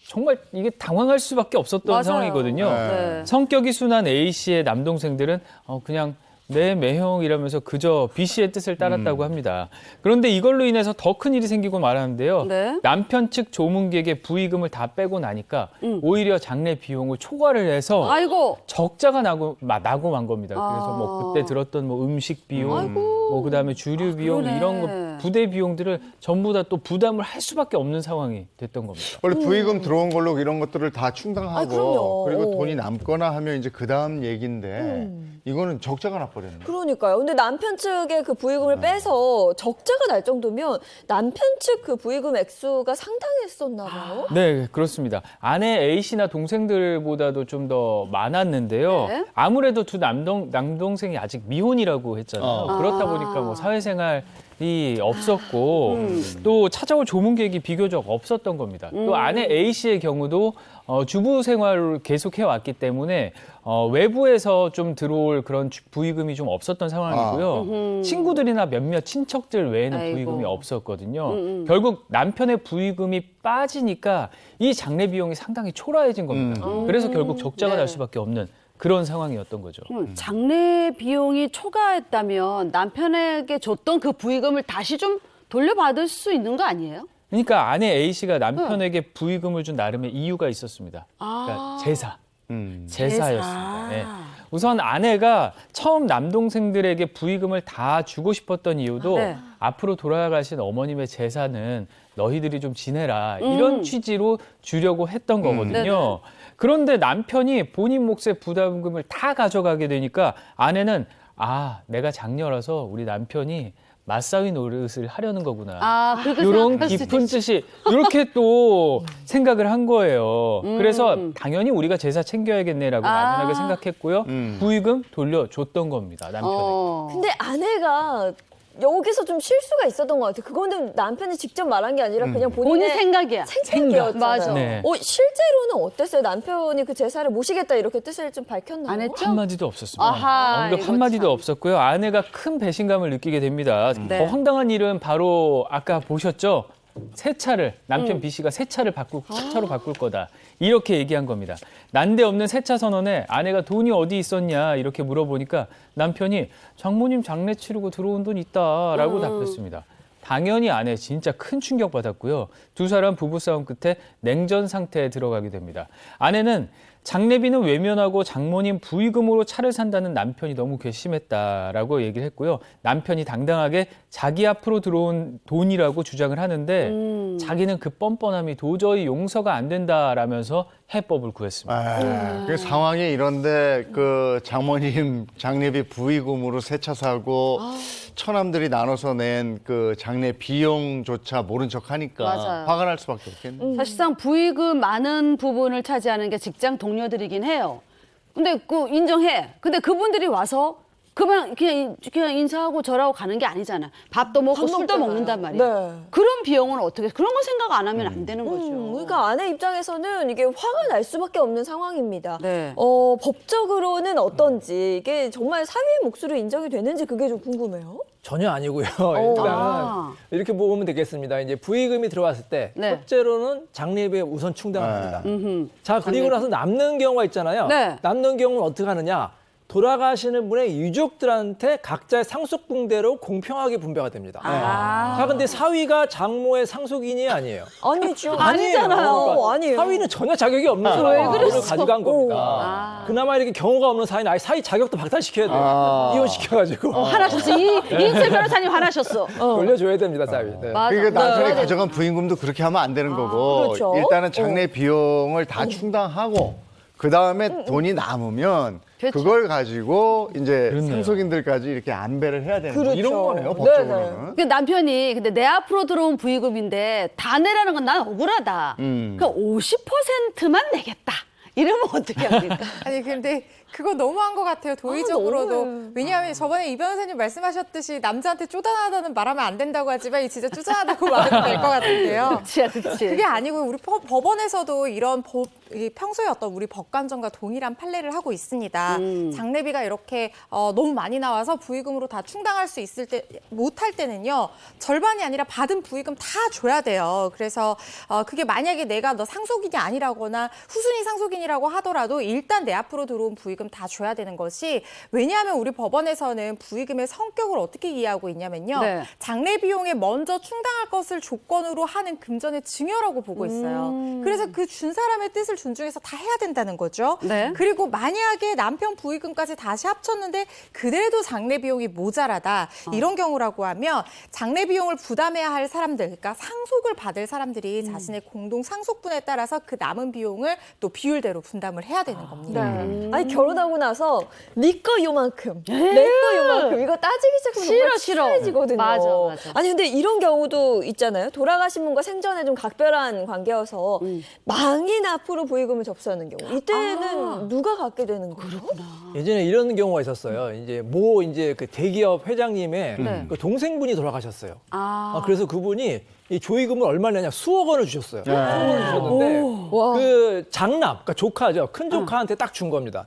정말 이게 당황할 수밖에 없었던 맞아요. 상황이거든요. 네. 성격이 순한 A 씨의 남동생들은 그냥 내 매형이라면서 그저 B 씨의 뜻을 따랐다고 합니다. 그런데 이걸로 인해서 더 큰 일이 생기고 말았는데요. 네. 남편 측 조문객의 부의금을 다 빼고 나니까 오히려 장례 비용을 초과를 해서 아이고. 적자가 나고 만 겁니다. 그래서 뭐 그때 들었던 뭐 음식 비용, 뭐 그다음에 주류 비용 그러네. 이런 거 네. 부대 비용들을 전부 다 또 부담을 할 수밖에 없는 상황이 됐던 겁니다. 원래 부의금 들어온 걸로 이런 것들을 다 충당하고 아, 그럼요. 그리고 돈이 남거나 하면 이제 그 다음 얘기인데 이거는 적자가 나버렸네. 그러니까요. 근데 남편 측의 그 부의금을 빼서 적자가 날 정도면 남편 측 그 부의금 액수가 상당했었나 봐요. 네, 그렇습니다. 아내 A씨나 동생들보다도 좀 더 많았는데요. 네. 아무래도 두 남동생이 아직 미혼이라고 했잖아요. 그렇다 보니까 뭐 사회생활이 없었고 또 찾아올 조문객이 비교적 없었던 겁니다. 또 아내 A씨의 경우도 주부 생활을 계속 해왔기 때문에 외부에서 좀 들어올 그런 부의금이 좀 없었던 상황이고요. 친구들이나 몇몇 친척들 외에는 아이고. 부의금이 없었거든요. 결국 남편의 부의금이 빠지니까 이 장례 비용이 상당히 초라해진 겁니다. 그래서 결국 적자가 네. 날 수밖에 없는 그런 상황이었던 거죠. 장례 비용이 초과했다면 남편에게 줬던 그 부의금을 다시 좀 돌려받을 수 있는 거 아니에요? 그러니까 아내 A씨가 남편에게 부의금을 준 나름의 이유가 있었습니다. 그러니까 제사. 제사였습니다. 예. 우선 아내가 처음 남동생들에게 부의금을 다 주고 싶었던 이유도 네. 앞으로 돌아가신 어머님의 제사는 너희들이 좀 지내라 이런 취지로 주려고 했던 거거든요. 그런데 남편이 본인 몫의 부담금을 다 가져가게 되니까 아내는 내가 장녀라서 우리 남편이 맞사위 노릇을 하려는 거구나. 그렇게 이런 생각할 수도 깊은 있지. 뜻이 이렇게 또 생각을 한 거예요. 그래서 당연히 우리가 제사 챙겨야겠네라고 막연하게 생각했고요. 부의금 돌려줬던 겁니다, 남편에게. 근데 아내가 여기서 좀 실수가 있었던 것 같아요. 그거는 남편이 직접 말한 게 아니라 그냥 본인 본인의 생각이야. 생각이었잖아요. 맞아. 네. 실제로는 어땠어요? 남편이 그 제사를 모시겠다 이렇게 뜻을 좀 밝혔나요? 안 했죠? 한마디도 없었습니다. 아하, 언급 이거 한마디도 참. 없었고요. 아내가 큰 배신감을 느끼게 됩니다. 네. 황당한 일은 바로 아까 보셨죠? 새 차를 남편 B 씨가 새 차를 새 차로 바꿀 거다 이렇게 얘기한 겁니다. 난데없는 새 차 선언에 아내가 돈이 어디 있었냐 이렇게 물어보니까 남편이 장모님 장례 치르고 들어온 돈 있다라고 답했습니다. 당연히 아내 진짜 큰 충격 받았고요. 두 사람 부부싸움 끝에 냉전 상태에 들어가게 됩니다. 아내는 장례비는 외면하고 장모님 부의금으로 차를 산다는 남편이 너무 괘씸했다라고 얘기를 했고요. 남편이 당당하게 자기 앞으로 들어온 돈이라고 주장을 하는데 자기는 그 뻔뻔함이 도저히 용서가 안 된다라면서 해법을 구했습니다. 그 상황이 이런데 그 장모님 장례비 부의금으로 새 차 사고 처남들이 나눠서 낸 그 장례 비용조차 모른 척하니까 맞아요. 화가 날 수밖에 없겠네. 사실상 부의금 많은 부분을 차지하는 게 직장 동료들이긴 해요. 근데 그 인정해. 근데 그분들이 와서 그냥 인사하고 절하고 가는 게 아니잖아. 밥도 먹고 술도 먹는단 말이야. 네. 그런 비용은 어떻게 그런 거 생각 안 하면 안 되는 거죠. 그러니까 아내 입장에서는 이게 화가 날 수밖에 없는 상황입니다. 네. 법적으로는 어떤지 이게 정말 사위의 몫으로 인정이 되는지 그게 좀 궁금해요. 전혀 아니고요. 아. 일단은 이렇게 보면 되겠습니다. 이제 부의금이 들어왔을 때 네. 첫째로는 장례비에 우선 충당을 합니다. 음흠. 자, 그리고 나서 남는 경우가 있잖아요. 네. 남는 경우는 어떻게 하느냐? 돌아가시는 분의 유족들한테 각자의 상속분대로 공평하게 분배가 됩니다. 자, 근데 사위가 장모의 상속인이 아니에요. 아니죠. 아니에요. 아니잖아요. 그러니까 아니에요. 사위는 전혀 자격이 없는 사람을 가져간 겁니다. 그나마 이렇게 경우가 없는 사위는 아예 사위 자격도 박탈시켜야 돼요. 이혼시켜가지고 화나셨어. 이인철 변호사님 화나셨어. 돌려줘야 됩니다, 사위. 네. 맞아. 그러니까 남편이 네. 가져간 부임금도 그렇게 하면 안 되는 거고 그렇죠. 일단은 장례 비용을 다 충당하고 그 다음에 돈이 남으면 그렇죠. 그걸 가지고 이제 그렇네요. 상속인들까지 이렇게 안배를 해야 되는 그렇죠. 이런 거네요 네, 법적으로는. 그 남편이 근데 내 앞으로 들어온 부의금인데 다 내라는 건 난 억울하다. 그러니까 50%만 내겠다. 이러면 어떻게 합니까? 아니 근데 그거 너무한 것 같아요. 도의적으로도. 너무해. 왜냐하면 저번에 이 변호사님 말씀하셨듯이 남자한테 쪼잔하다는 말하면 안 된다고 하지만 이 진짜 쪼잔하다고 말해도 될 것 같은데요. 그치. 그게 아니고 우리 법원에서도 이런 이 평소에 어떤 우리 법관점과 동일한 판례를 하고 있습니다. 장례비가 이렇게 너무 많이 나와서 부의금으로 다 충당할 수 있을 때 못할 때는요. 절반이 아니라 받은 부의금 다 줘야 돼요. 그래서 그게 만약에 내가 너 상속인이 아니라거나 후순위 상속인이라고 하더라도 일단 내 앞으로 들어온 부의금 다 줘야 되는 것이 왜냐하면 우리 법원에서는 부의금의 성격을 어떻게 이해하고 있냐면요. 네. 장례 비용에 먼저 충당할 것을 조건으로 하는 금전의 증여라고 보고 있어요. 그래서 그 준 사람의 뜻을 것을 존중해서 다 해야 된다는 거죠. 네. 그리고 만약에 남편 부의금까지 다시 합쳤는데 그래도 장례 비용이 모자라다 이런 경우라고 하면 장례 비용을 부담해야 할 사람들, 그러니까 상속을 받을 사람들이 자신의 공동 상속분에 따라서 그 남은 비용을 또 비율대로 분담을 해야 되는 겁니다. 아니 결혼하고 나서 네 거 요만큼, 내 거 요만큼 이거 따지기 시작하면 정말 싫어. 치사해지거든요. 맞아, 맞아. 아니 근데 이런 경우도 있잖아요. 돌아가신 분과 생전에 좀 각별한 관계여서 망인 앞으로 부의금을 접수하는 경우. 이때는 누가 갖게 되는 거예요? 예전에 이런 경우가 있었어요. 이제 그 대기업 회장님의 네. 그 동생분이 돌아가셨어요. 그래서 그분이 이 조의금을 얼마 내냐 수억 원을 주셨어요. 수억 원을 주셨는데 그 장남, 그러니까 조카죠. 큰 조카한테 딱 준 겁니다.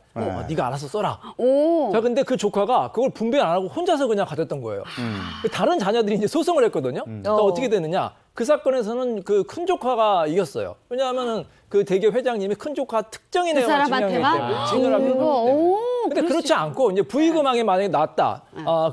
네가 알아서 써라. 오. 자, 근데 그 조카가 그걸 분배 안 하고 혼자서 그냥 가졌던 거예요. 다른 자녀들이 이제 소송을 했거든요. 그러니까 어떻게 되느냐? 그 사건에서는 그 큰 조카가 이겼어요. 왜냐하면은 그 대기업 회장님이 큰 조카 특정인에 관한 증명이기 때문에 증여를 하기 때문에. 근데 그렇지 않고 이제 부의금왕에 만약에 났다.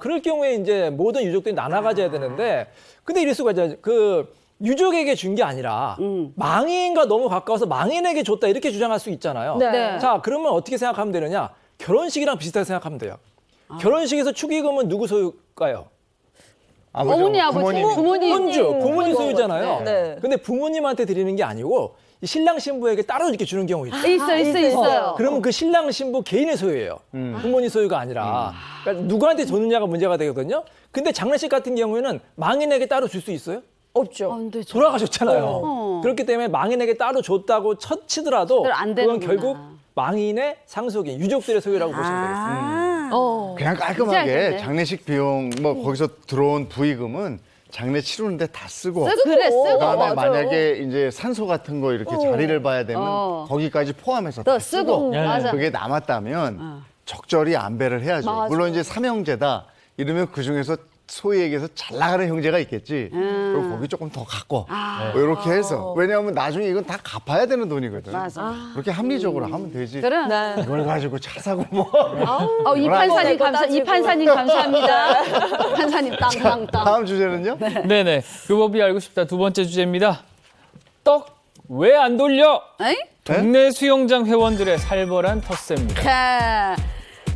그럴 경우에 이제 모든 유족들이 나눠 가져야 되는데, 근데 이럴 수가 있잖아요. 그 유족에게 준 게 아니라 망인과 너무 가까워서 망인에게 줬다 이렇게 주장할 수 있잖아요. 네. 자, 그러면 어떻게 생각하면 되느냐? 결혼식이랑 비슷하게 생각하면 돼요. 결혼식에서 축의금은 누구 소유일까요? 어머니, 아버지, 부모님. 혼주, 부모님 소유잖아요. 네. 근데 부모님한테 드리는 게 아니고 이 신랑 신부에게 따로 이렇게 주는 경우 있죠. 있어요. 그러면 그 신랑 신부 개인의 소유예요. 부모님 소유가 아니라. 그러니까 누구한테 줬느냐가 문제가 되거든요. 근데 장례식 같은 경우에는 망인에게 따로 줄 수 있어요? 없죠. 안 되죠. 돌아가셨잖아요. 그렇기 때문에 망인에게 따로 줬다고 치더라도 그건 안 그건 되는구나. 결국 망인의 상속인, 유족들의 소유라고 보시면 되겠습니다. 그냥 이제 깔끔하게 알겠네. 장례식 비용 뭐 거기서 들어온 부의금은 장례 치르는데 다 쓰고 그래, 쓰고. 그다음에 맞아요. 만약에 이제 산소 같은 거 이렇게 자리를 봐야 되면 거기까지 포함해서 더 다 쓰고. 맞아. 그게 남았다면 적절히 안배를 해야죠. 맞아. 물론 이제 삼형제다 이러면 그 중에서 소위에게서 잘 나가는 형제가 있겠지. 그럼 거기 조금 더 갖고 뭐 이렇게 해서 왜냐하면 나중에 이건 다 갚아야 되는 돈이거든. 맞아. 그렇게 합리적으로 하면 되지. 그래. 네. 이걸 가지고 차 사고 뭐. 이 판사님 따지고. 이 판사님 감사합니다. 판사님 땅땅땅. 다음 주제는요? 네네. 그 법이 알고 싶다. 두 번째 주제입니다. 떡 왜 안 돌려? 에이? 동네 수영장 회원들의 살벌한 텃세입니다.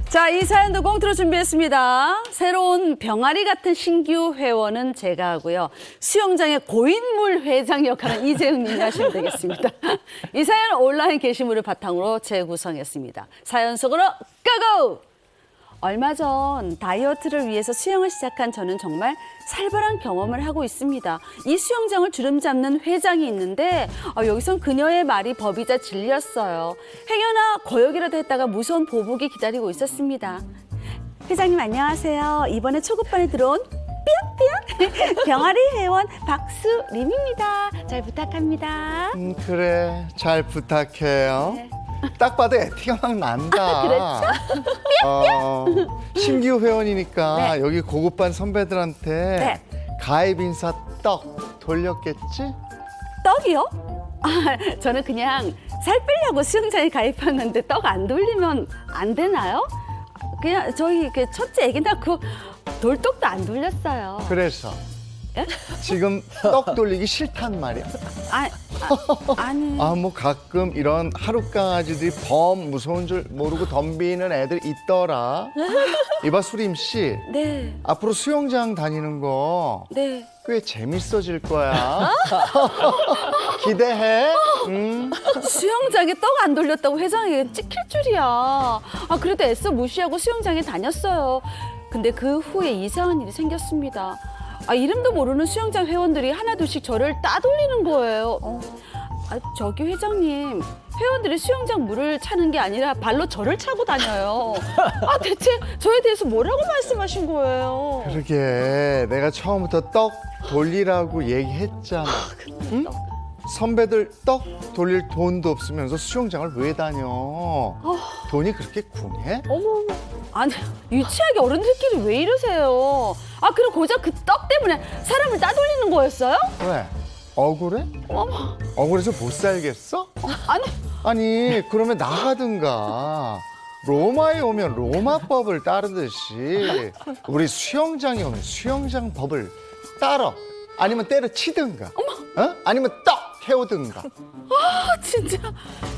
자, 이 사연도 공투로 준비했습니다. 새로운 병아리 같은 신규 회원은 제가 하고요. 수영장의 고인물 회장 역할은 이재흥 님이 하시면 되겠습니다. 이 사연은 온라인 게시물을 바탕으로 재구성했습니다. 사연 속으로 고고! 얼마 전 다이어트를 위해서 수영을 시작한 저는 정말 살벌한 경험을 하고 있습니다. 이 수영장을 주름 잡는 회장이 있는데 여기선 그녀의 말이 법이자 진리였어요. 행여나 거역이라도 했다가 무서운 보복이 기다리고 있었습니다. 회장님 안녕하세요. 이번에 초급반에 들어온 삐약삐약 병아리 회원 박수림입니다. 잘 부탁합니다. 그래 잘 부탁해요. 딱 봐도 애티가 막 난다. 신규 회원이니까 여기 고급반 선배들한테 가입 인사 떡 돌렸겠지? 떡이요? 저는 그냥 살 빼려고 수영장에 가입했는데 떡 안 돌리면 안 되나요? 그냥 저희 그 첫째 애기 낳고 돌떡도 안 돌렸어요. 그래서 지금 떡 돌리기 싫단 말이야. 아니. 뭐 가끔 이런 하루 강아지들이 범 무서운 줄 모르고 덤비는 애들 있더라. 이봐 수림 씨, 네. 앞으로 수영장 다니는 거 네. 꽤 재밌어질 거야. 기대해. 수영장에 떡 안 돌렸다고 회장에게 찍힐 줄이야. 그래도 애써 무시하고 수영장에 다녔어요. 근데 그 후에 이상한 일이 생겼습니다. 이름도 모르는 수영장 회원들이 하나둘씩 저를 따돌리는 거예요. 저기 회장님, 회원들이 수영장 물을 차는 게 아니라 발로 저를 차고 다녀요. 대체 저에 대해서 뭐라고 말씀하신 거예요? 그러게 내가 처음부터 떡 돌리라고 얘기했잖아. 응? 선배들 떡 돌릴 돈도 없으면서 수영장을 왜 다녀? 돈이 그렇게 궁해? 아니, 유치하게 어른들끼리 왜 이러세요? 그럼 고작 그 떡 때문에 사람을 따돌리는 거였어요? 왜? 억울해? 억울해서 못 살겠어? 아니 그러면 나가든가. 로마에 오면 로마법을 따르듯이 우리 수영장에 오면 수영장 법을 따러 아니면 때려치든가. 아니면 떡 태우든가. 진짜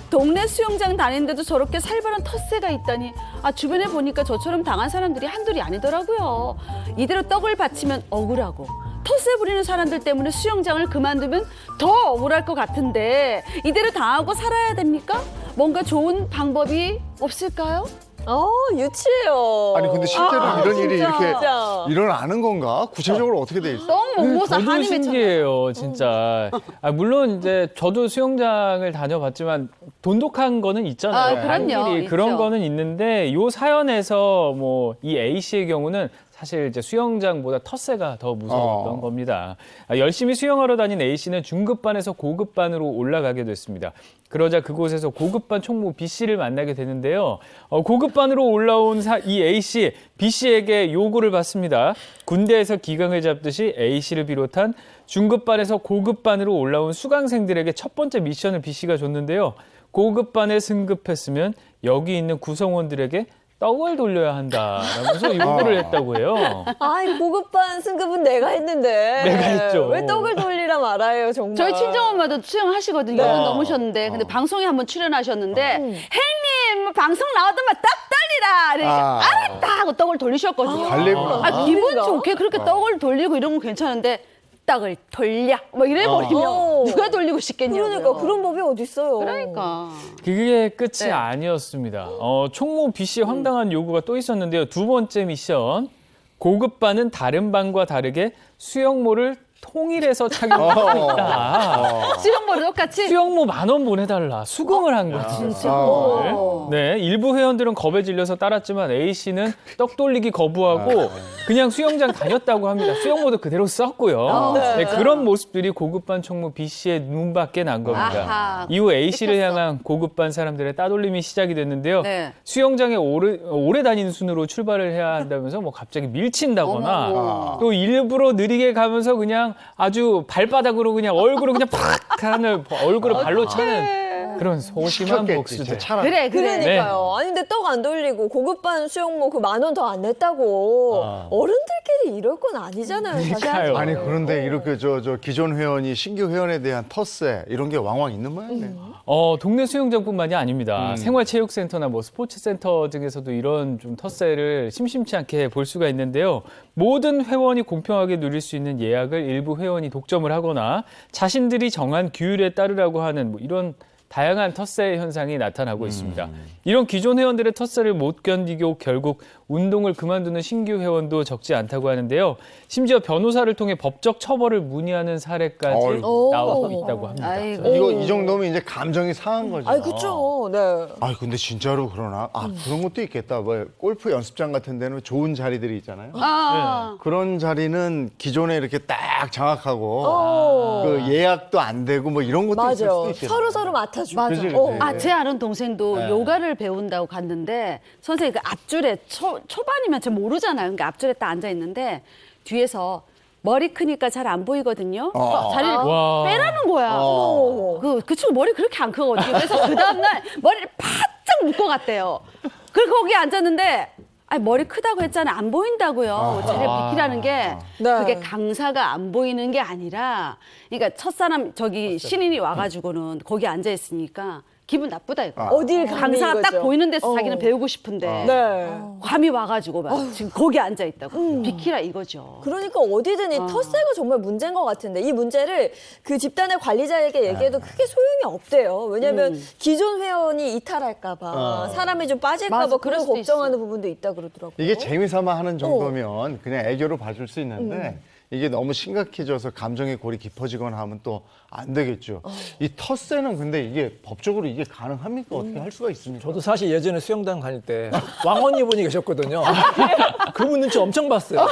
동네 수영장 다니는데도 저렇게 살벌한 텃세가 있다니. 주변에 보니까 저처럼 당한 사람들이 한둘이 아니더라고요. 이대로 떡을 바치면 억울하고 텃세 부리는 사람들 때문에 수영장을 그만두면 더 억울할 것 같은데 이대로 당하고 살아야 됩니까? 뭔가 좋은 방법이 없을까요? 유치해요. 아니 근데 실제로 이런 일이 진짜. 이렇게 진짜. 일어나는 건가? 구체적으로 어떻게 돼 있어? 떡 못 모서 저도 한이 맺혔나요? 신기해요, 진짜. 물론 이제 저도 수영장을 다녀봤지만 돈독한 거는 있잖아요. 그럼요. 한끼리 그런 있죠. 거는 있는데 요 사연에서 뭐 이 A 씨의 경우는 사실 이제 수영장보다 텃세가 더 무서웠던 겁니다. 열심히 수영하러 다닌 A 씨는 중급반에서 고급반으로 올라가게 됐습니다. 그러자 그곳에서 고급반 총무 B 씨를 만나게 되는데요. 고급반으로 올라온 이 A 씨, B 씨에게 요구를 받습니다. 군대에서 기강을 잡듯이 A 씨를 비롯한 중급반에서 고급반으로 올라온 수강생들에게 첫 번째 미션을 B 씨가 줬는데요. 고급반에 승급했으면 여기 있는 구성원들에게 떡을 돌려야 한다라면서 요구를 했다고 해요. 고급반 승급은 내가 했는데. 내가 했죠. 왜 떡을 돌리라 말아요, 정말. 저희 친정엄마도 수영하시거든요. 네. 6년 넘으셨는데. 근데 방송에 한번 출연하셨는데 행님 방송 나오더만 떡 돌리라. 그러니까 알았다 하고 떡을 돌리셨거든요. 달래구나. 기분 그러니까. 좋게 그렇게 떡을 돌리고 이런 건 괜찮은데 떡을 돌려 뭐 이래버리면 누가 돌리고 싶겠냐고요. 그러니까 그런 법이 어딨어요. 그러니까. 그게 끝이 네. 아니었습니다. 총무 B 씨의 황당한 요구가 또 있었는데요. 두 번째 미션. 고급반은 다른 반과 다르게 수영모를 통일해서 착용하고 있다. 수영모를 똑같이 수영모 10,000원 보내달라. 수긍을 한 거죠. 네, 일부 회원들은 겁에 질려서 따랐지만 A 씨는 떡 돌리기 거부하고 그냥 수영장 다녔다고 합니다. 수영모도 그대로 썼고요. 네, 그런 모습들이 고급반 총무 B 씨의 눈밖에 난 겁니다. 아하, 이후 A 씨를 찍혔어. 향한 고급반 사람들의 따돌림이 시작이 됐는데요. 네. 수영장에 오래 다니는 순으로 출발을 해야 한다면서 뭐 갑자기 밀친다거나 어머. 또 일부러 느리게 가면서 그냥 아주 발바닥으로 그냥 얼굴을 그냥 팍 하는 얼굴을 발로 차는 그런 소심한 시켰겠지, 복수들. 차라리. 그래. 그러니까요. 아니 근데 떡 안 돌리고 고급반 수영모 그 10,000원 더 안 냈다고 어른들끼리 이럴 건 아니잖아요. 사실. 그러니까요. 아니 그런데 이렇게 저 기존 회원이 신규 회원에 대한 텃세 이런 게 왕왕 있는 모양이네요. 동네 수영장뿐만이 아닙니다. 생활체육센터나 뭐 스포츠센터 등에서도 이런 좀 텃세를 심심치 않게 볼 수가 있는데요. 모든 회원이 공평하게 누릴 수 있는 예약을 일부 회원이 독점을 하거나 자신들이 정한 규율에 따르라고 하는 뭐 이런 다양한 텃세 현상이 나타나고 있습니다. 이런 기존 회원들의 텃세를 못 견디고 결국 운동을 그만두는 신규 회원도 적지 않다고 하는데요. 심지어 변호사를 통해 법적 처벌을 문의하는 사례까지 어이구. 나오고 있다고 합니다. 아이고. 이거 이 정도면 이제 감정이 상한 거죠. 아이 그쵸. 네. 아 근데 진짜로 그러나? 그런 것도 있겠다. 뭐 골프 연습장 같은 데는 좋은 자리들이 있잖아요. 그런 자리는 기존에 이렇게 딱 장악하고 그 예약도 안 되고 뭐 이런 것도 있을 수도 맞아요. 있겠네. 서로 맡아주고. 그치, 그치. 제 아는 동생도 요가를 배운다고 갔는데 선생님이 그 앞줄에 초반이면 잘 모르잖아요. 그러니까 앞줄에 딱 앉아 있는데 뒤에서 머리 크니까 잘 안 보이거든요. 자리를 와. 빼라는 거야. 그 친구 머리 그렇게 안 크거든요. 그래서 그 다음날 머리를 바짝 묶어 갔대요. 그리고 거기 앉았는데 머리 크다고 했잖아요. 안 보인다고요. 자리를 비키라는 게 네. 그게 강사가 안 보이는 게 아니라 그러니까 첫사람 저기 신인이 와가지고는 거기 앉아 있으니까 기분 나쁘다 이거. 어딜 가니 강사가 딱 이거죠. 보이는 데서 자기는 배우고 싶은데 네. 감이 와가지고 막 지금 거기 앉아 있다고 비키라 이거죠. 그러니까 어디든 이 텃세가 정말 문제인 것 같은데 이 문제를 그 집단의 관리자에게 얘기해도 크게 소용이 없대요. 왜냐하면 기존 회원이 이탈할까봐 사람이 좀 빠질까봐 맞아, 그런 그럴 수도 걱정하는 부분도 있다 그러더라고요. 이게 재미삼아 하는 정도면 그냥 애교로 봐줄 수 있는데 이게 너무 심각해져서 감정의 골이 깊어지거나 하면 또 안 되겠죠. 이 텃세는 근데 이게 법적으로 이게 가능합니까? 어떻게 할 수가 있습니까? 저도 사실 예전에 수영장 다닐 때 왕언니 분이 계셨거든요. 그분 눈치 엄청 봤어요.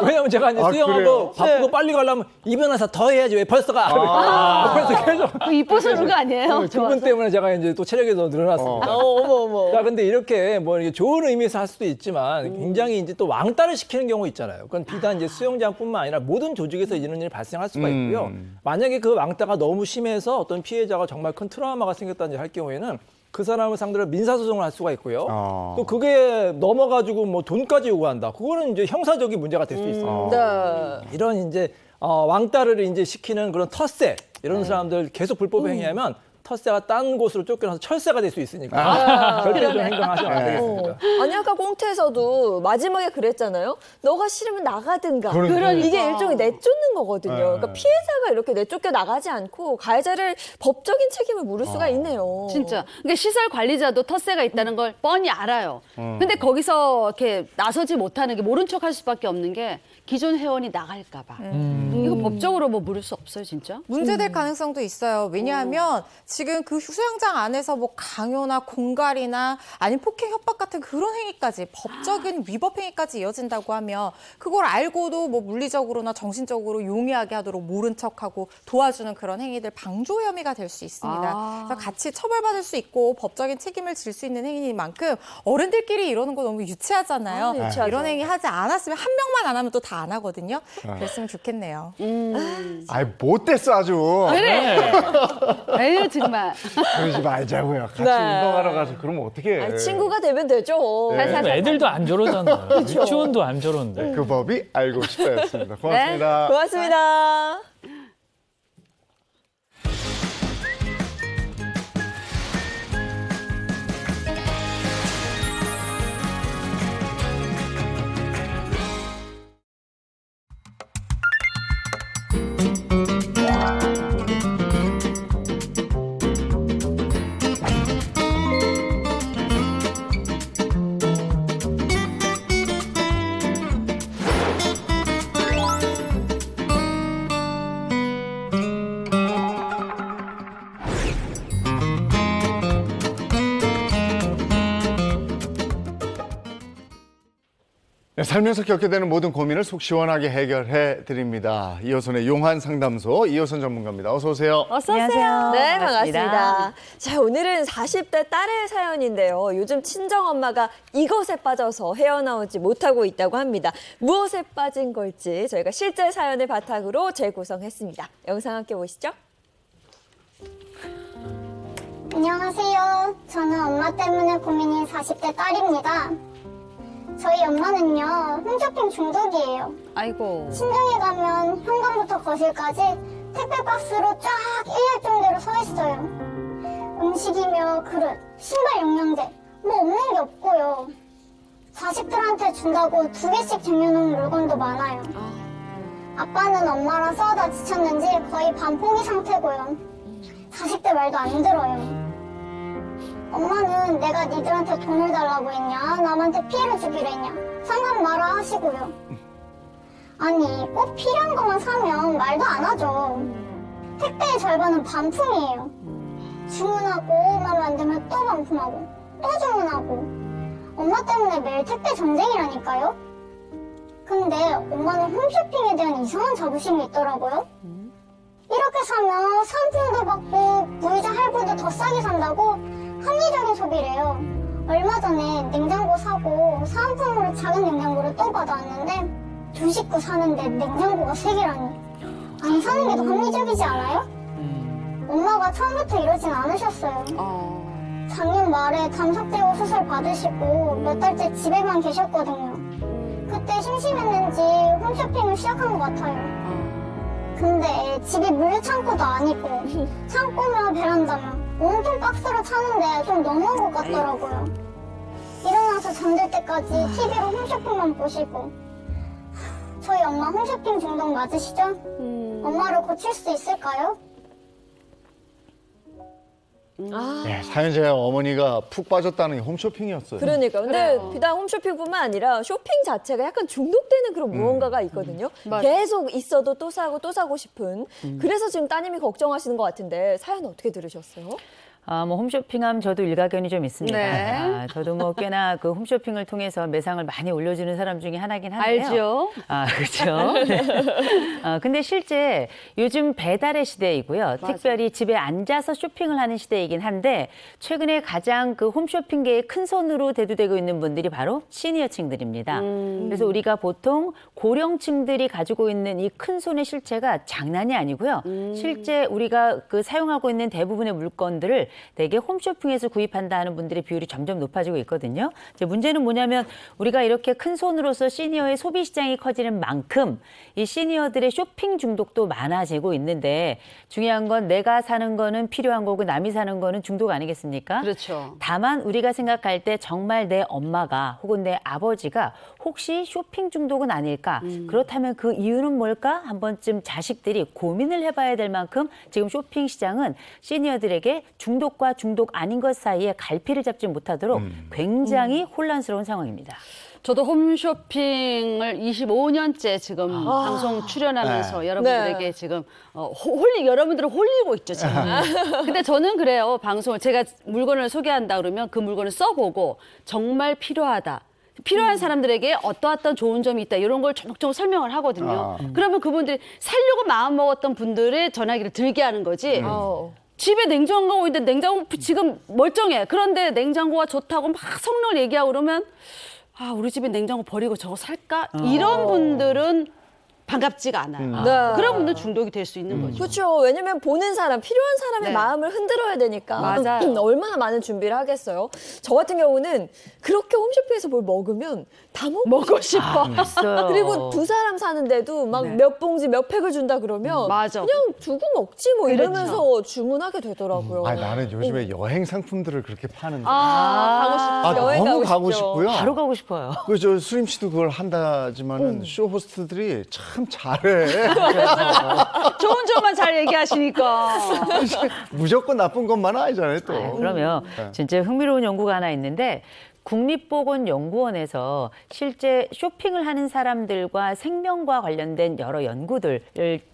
왜냐면 제가 이제 그래요? 수영하고 바쁘고 빨리 가려면 이변호사 더 해야지 왜 벌써 가? 그래서 계속 그 이뻐서 그런 거 아니에요? 그분 때문에 제가 이제 또 체력이 더 늘어났습니다. 어머. 자, 근데 이렇게 뭐 이게 좋은 의미에서 할 수도 있지만 굉장히 이제 또 왕따를 시키는 경우 있잖아요. 그건 비단 이제 수영장뿐만 아니라 모든 조직에서 이런 일이 발생할 수가 있고요. 만약에 그 왕따가 너무 심해서 어떤 피해자가 정말 큰 트라우마가 생겼다든지 할 경우에는 그 사람을 상대로 민사소송을 할 수가 있고요. 또 그게 넘어가지고 뭐 돈까지 요구한다. 그거는 이제 형사적인 문제가 될 수 있어요. 네. 이런 이제 왕따를 이제 시키는 그런 텃세. 이런 사람들 계속 불법 행위하면 텃세가 딴 곳으로 쫓겨나서 철새가 될 수 있으니까 절대 좀 행동하시면 안 되겠습니다. 아니 아까 꽁트에서도 마지막에 그랬잖아요. 너가 싫으면 나가든가. 그러니까. 이게 일종의 내쫓는 거거든요. 그러니까 피해자가 이렇게 내쫓겨 나가지 않고 가해자를 법적인 책임을 물을 수가 있네요. 진짜. 그러니까 시설 관리자도 텃세가 있다는 걸 뻔히 알아요. 근데 거기서 이렇게 나서지 못하는 게 모른 척 할 수밖에 없는 게 기존 회원이 나갈까 봐. 이거 법적으로 뭐 물을 수 없어요, 진짜? 문제될 가능성도 있어요. 왜냐하면 지금 그 수영장 안에서 뭐 강요나 공갈이나 아니면 폭행 협박 같은 그런 행위까지 법적인 위법 행위까지 이어진다고 하면 그걸 알고도 뭐 물리적으로나 정신적으로 용이하게 하도록 모른 척하고 도와주는 그런 행위들 방조 혐의가 될 수 있습니다. 그래서 같이 처벌받을 수 있고 법적인 책임을 질 수 있는 행위인 만큼 어른들끼리 이러는 거 너무 유치하잖아요. 유치하죠. 이런 행위 하지 않았으면 한 명만 안 하면 또 다 안 하거든요. 그랬으면 좋겠네요. 아이 못됐어 아주. 그래. 에휴, 정말. 그러지 말자고요. 같이 네. 운동하러 가서 그러면 어떻게? 아니, 친구가 되면 되죠. 애들도 안 저러잖아요. 유치원도 안 저러는데. 그 법이 알고 싶다였습니다. 고맙습니다. 고맙습니다. 네, 살면서 겪게 되는 모든 고민을 속 시원하게 해결해 드립니다. 이호선의 용한 상담소 이호선 전문가입니다. 어서 오세요. 어서 오세요. 네, 반갑습니다. 자, 오늘은 40대 딸의 사연인데요. 요즘 친정엄마가 이것에 빠져서 헤어나오지 못하고 있다고 합니다. 무엇에 빠진 걸지 저희가 실제 사연을 바탕으로 재구성했습니다. 영상 함께 보시죠. 안녕하세요. 저는 엄마 때문에 고민인 40대 딸입니다. 저희 엄마는요, 홈쇼핑 중독이에요. 아이고. 친정에 가면 현관부터 거실까지 택배 박스로 쫙 1열 정도로 서 있어요. 음식이며 그릇, 신발 영양제, 뭐 없는 게 없고요. 자식들한테 준다고 2개씩 쟁여놓은 물건도 많아요. 아빠는 엄마랑 싸우다 지쳤는지 거의 반포기 상태고요. 자식들 말도 안 들어요. 엄마는 내가 니들한테 돈을 달라고 했냐, 남한테 피해를 주기로 했냐, 상관 마라 하시고요. 아니, 꼭 필요한 것만 사면 말도 안 하죠. 택배의 절반은 반품이에요. 주문하고 마음에 안 들면 또 반품하고 또 주문하고. 엄마 때문에 매일 택배 전쟁이라니까요. 근데 엄마는 홈쇼핑에 대한 이상한 자부심이 있더라고요. 이렇게 사면 상품도 받고 무이자 할부도 더 싸게 산다고 합리적인 소비래요. 얼마 전에 냉장고 사고 사은품으로 작은 냉장고를 또 받아왔는데 두 식구 사는데 냉장고가 3개라니. 안 사는 게 더 합리적이지 않아요? 엄마가 처음부터 이러진 않으셨어요. 작년 말에 담석 제거 수술 받으시고 몇 달째 집에만 계셨거든요. 그때 심심했는지 홈쇼핑을 시작한 것 같아요. 근데 집이 물류창고도 아니고 창고며 베란다며 온통 박스로 차는데 좀 너무한 것 같더라고요. 일어나서 잠들 때까지 TV로 홈쇼핑만 보시고. 저희 엄마 홈쇼핑 중독 맞으시죠? 엄마를 고칠 수 있을까요? 네, 사연자의 어머니가 푹 빠졌다는 게 홈쇼핑이었어요. 그러니까 근데 비단 홈쇼핑뿐만 아니라 쇼핑 자체가 약간 중독되는 그런 무언가가 있거든요. 계속 있어도 또 사고 싶은. 그래서 지금 따님이 걱정하시는 것 같은데 사연 어떻게 들으셨어요? 뭐 홈쇼핑하면 저도 일가견이 좀 있습니다. 네. 저도 뭐 꽤나 그 홈쇼핑을 통해서 매상을 많이 올려주는 사람 중에 하나긴 한데요. 알죠? 그렇죠. 네. 근데 실제 요즘 배달의 시대이고요. 특별히 집에 앉아서 쇼핑을 하는 시대이긴 한데 최근에 가장 그 홈쇼핑계의 큰 손으로 대두되고 있는 분들이 바로 시니어층들입니다. 그래서 우리가 보통 고령층들이 가지고 있는 이 큰 손의 실체가 장난이 아니고요. 실제 우리가 그 사용하고 있는 대부분의 물건들을 대개 홈쇼핑에서 구입한다 하는 분들의 비율이 점점 높아지고 있거든요. 이제 문제는 뭐냐면 우리가 이렇게 큰 손으로서 시니어의 소비 시장이 커지는 만큼 이 시니어들의 쇼핑 중독도 많아지고 있는데 중요한 건 내가 사는 거는 필요한 거고 남이 사는 거는 중독 아니겠습니까? 그렇죠. 다만 우리가 생각할 때 정말 내 엄마가 혹은 내 아버지가 혹시 쇼핑 중독은 아닐까? 그렇다면 그 이유는 뭘까? 한 번쯤 자식들이 고민을 해봐야 될 만큼 지금 쇼핑 시장은 시니어들에게 중독과 중독 아닌 것 사이에 갈피를 잡지 못하도록 굉장히 혼란스러운 상황입니다. 저도 홈쇼핑을 25년째 지금 방송 출연하면서 여러분들에게 지금 여러분들을 홀리고 있죠, 지금. 근데 저는 그래요. 방송을 제가 물건을 소개한다 그러면 그 물건을 써보고 정말 필요하다. 필요한 사람들에게 어떠한 좋은 점이 있다 이런 걸 조목조목 설명을 하거든요. 그러면 그분들이 살려고 마음먹었던 분들의 전화기를 들게 하는 거지. 집에 냉장고가 있는데 냉장고 지금 멀쩡해. 그런데 냉장고가 좋다고 막 성능을 얘기하고 그러면 아, 우리 집에 냉장고 버리고 저거 살까? 이런 분들은 반갑지가 않아요. 네. 그런 분들 중독이 될 수 있는 거죠. 그렇죠. 왜냐면 보는 사람, 필요한 사람의 네. 마음을 흔들어야 되니까. 맞아요. 얼마나 많은 준비를 하겠어요. 저 같은 경우는 그렇게 홈쇼핑에서 뭘 먹으면 다 먹고 싶어. 있어요. 그리고 두 사람 사는데도 막 몇 봉지 몇 팩을 준다 그러면 맞아. 그냥 두고 먹지 뭐 그렇죠. 이러면서 주문하게 되더라고요. 아, 나는 요즘에 여행 상품들을 그렇게 파는데 가고 싶죠. 여행 너무 가고 가고 싶죠. 싶고요. 바로 가고 싶어요. 저 수림 씨도 그걸 한다지만은 쇼 호스트들이 참 잘해. 좋은 점만 잘 얘기하시니까. 무조건 나쁜 것만은 아니잖아요, 또. 그러면 진짜 흥미로운 연구가 하나 있는데 국립보건연구원에서 실제 쇼핑을 하는 사람들과 생명과 관련된 여러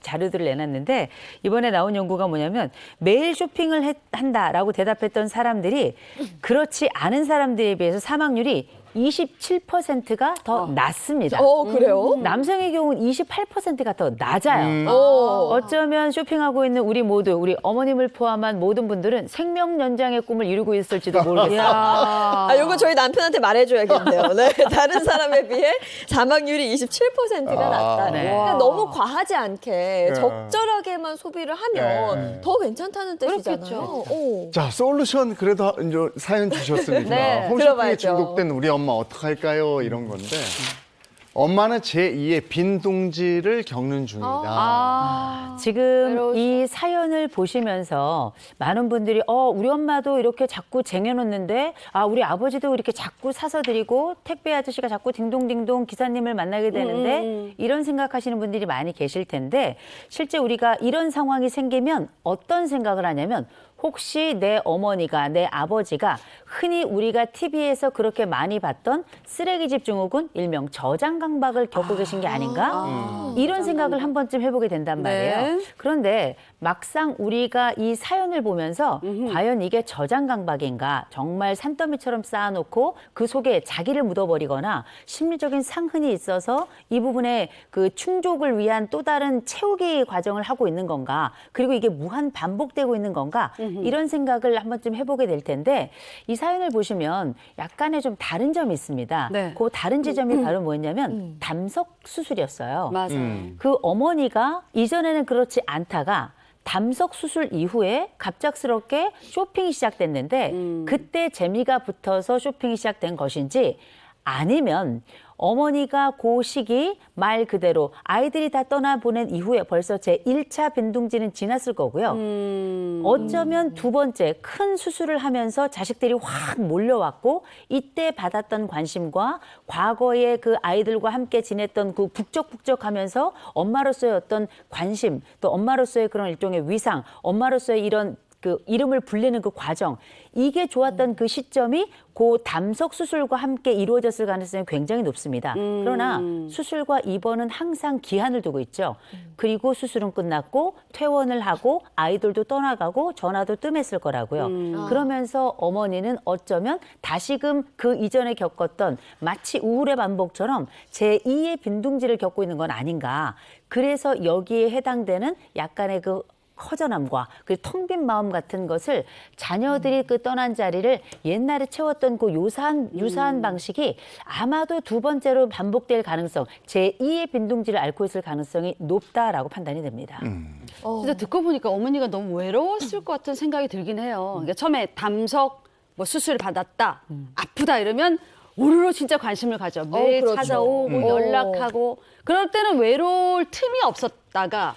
자료들을 내놨는데 이번에 나온 연구가 뭐냐면 매일 쇼핑을 한다라고 대답했던 사람들이 그렇지 않은 사람들에 비해서 사망률이 27%가 더 낮습니다. 그래요? 남성의 경우는 28%가 더 낮아요. 어쩌면 쇼핑하고 있는 우리 어머님을 포함한 모든 분들은 생명 연장의 꿈을 이루고 있을지도 모르겠어요. 이거 저희 남편한테 말해줘야겠네요. 네, 다른 사람에 비해 사망률이 27%가 낮다. 네. 그러니까 너무 과하지 않게 적절하게만 소비를 하면 더 괜찮다는 뜻이잖아요. 오. 자, 솔루션 그래도 이제 사연 주셨으니까 네, 홈쇼핑에 들어봐야죠. 중독된 우리 엄마 어떡할까요? 이런 건데 엄마는 제2의 빈 동지를 겪는 중이다. 지금 이 사연을 보시면서 많은 분들이 우리 엄마도 이렇게 자꾸 쟁여놓는데 우리 아버지도 이렇게 자꾸 사서 드리고 택배 아저씨가 자꾸 딩동딩동 기사님을 만나게 되는데 이런 생각하시는 분들이 많이 계실 텐데 실제 우리가 이런 상황이 생기면 어떤 생각을 하냐면 혹시 내 어머니가 내 아버지가 흔히 우리가 TV에서 그렇게 많이 봤던 쓰레기집 증후군 일명 저장 강박을 겪고 계신 게 아닌가? 이런 생각을 한 번쯤 해보게 된단 말이에요. 네. 그런데 막상 우리가 이 사연을 보면서 과연 이게 저장 강박인가? 정말 산더미처럼 쌓아놓고 그 속에 자기를 묻어버리거나 심리적인 상흔이 있어서 이 부분에 그 충족을 위한 또 다른 채우기 과정을 하고 있는 건가? 그리고 이게 무한 반복되고 있는 건가? 이런 생각을 한 번쯤 해보게 될 텐데 이 사연을 보시면 약간의 좀 다른 점이 있습니다. 네. 그 다른 지점이 바로 뭐였냐면 담석 수술이었어요. 맞아. 그 어머니가 이전에는 그렇지 않다가 담석 수술 이후에 갑작스럽게 쇼핑이 시작됐는데 그때 재미가 붙어서 쇼핑이 시작된 것인지 아니면 어머니가 그 시기 말 그대로 아이들이 다 떠나보낸 이후에 벌써 제 1차 빈둥지는 지났을 거고요. 어쩌면 두 번째 큰 수술을 하면서 자식들이 확 몰려왔고 이때 받았던 관심과 과거에 그 아이들과 함께 지냈던 그 북적북적하면서 엄마로서의 어떤 관심 또 엄마로서의 그런 일종의 위상, 엄마로서의 이런 그 이름을 불리는 그 과정 이게 좋았던 그 시점이 그 담석 수술과 함께 이루어졌을 가능성이 굉장히 높습니다. 그러나 수술과 입원은 항상 기한을 두고 있죠. 그리고 수술은 끝났고 퇴원을 하고 아이들도 떠나가고 전화도 뜸했을 거라고요. 그러면서 어머니는 어쩌면 다시금 그 이전에 겪었던 마치 우울의 반복처럼 제2의 빈둥지를 겪고 있는 건 아닌가. 그래서 여기에 해당되는 약간의 그 허전함과 그 텅 빈 마음 같은 것을 자녀들이 그 떠난 자리를 옛날에 채웠던 그 유사한 방식이 아마도 두 번째로 반복될 가능성, 제2의 빈둥지를 앓고 있을 가능성이 높다라고 판단이 됩니다. 진짜 듣고 보니까 어머니가 너무 외로웠을 것 같은 생각이 들긴 해요. 그러니까 처음에 담석 뭐 수술을 받았다, 아프다 이러면 우르르 진짜 관심을 가져. 매일 그렇죠. 찾아오고 연락하고 그럴 때는 외로울 틈이 없었다가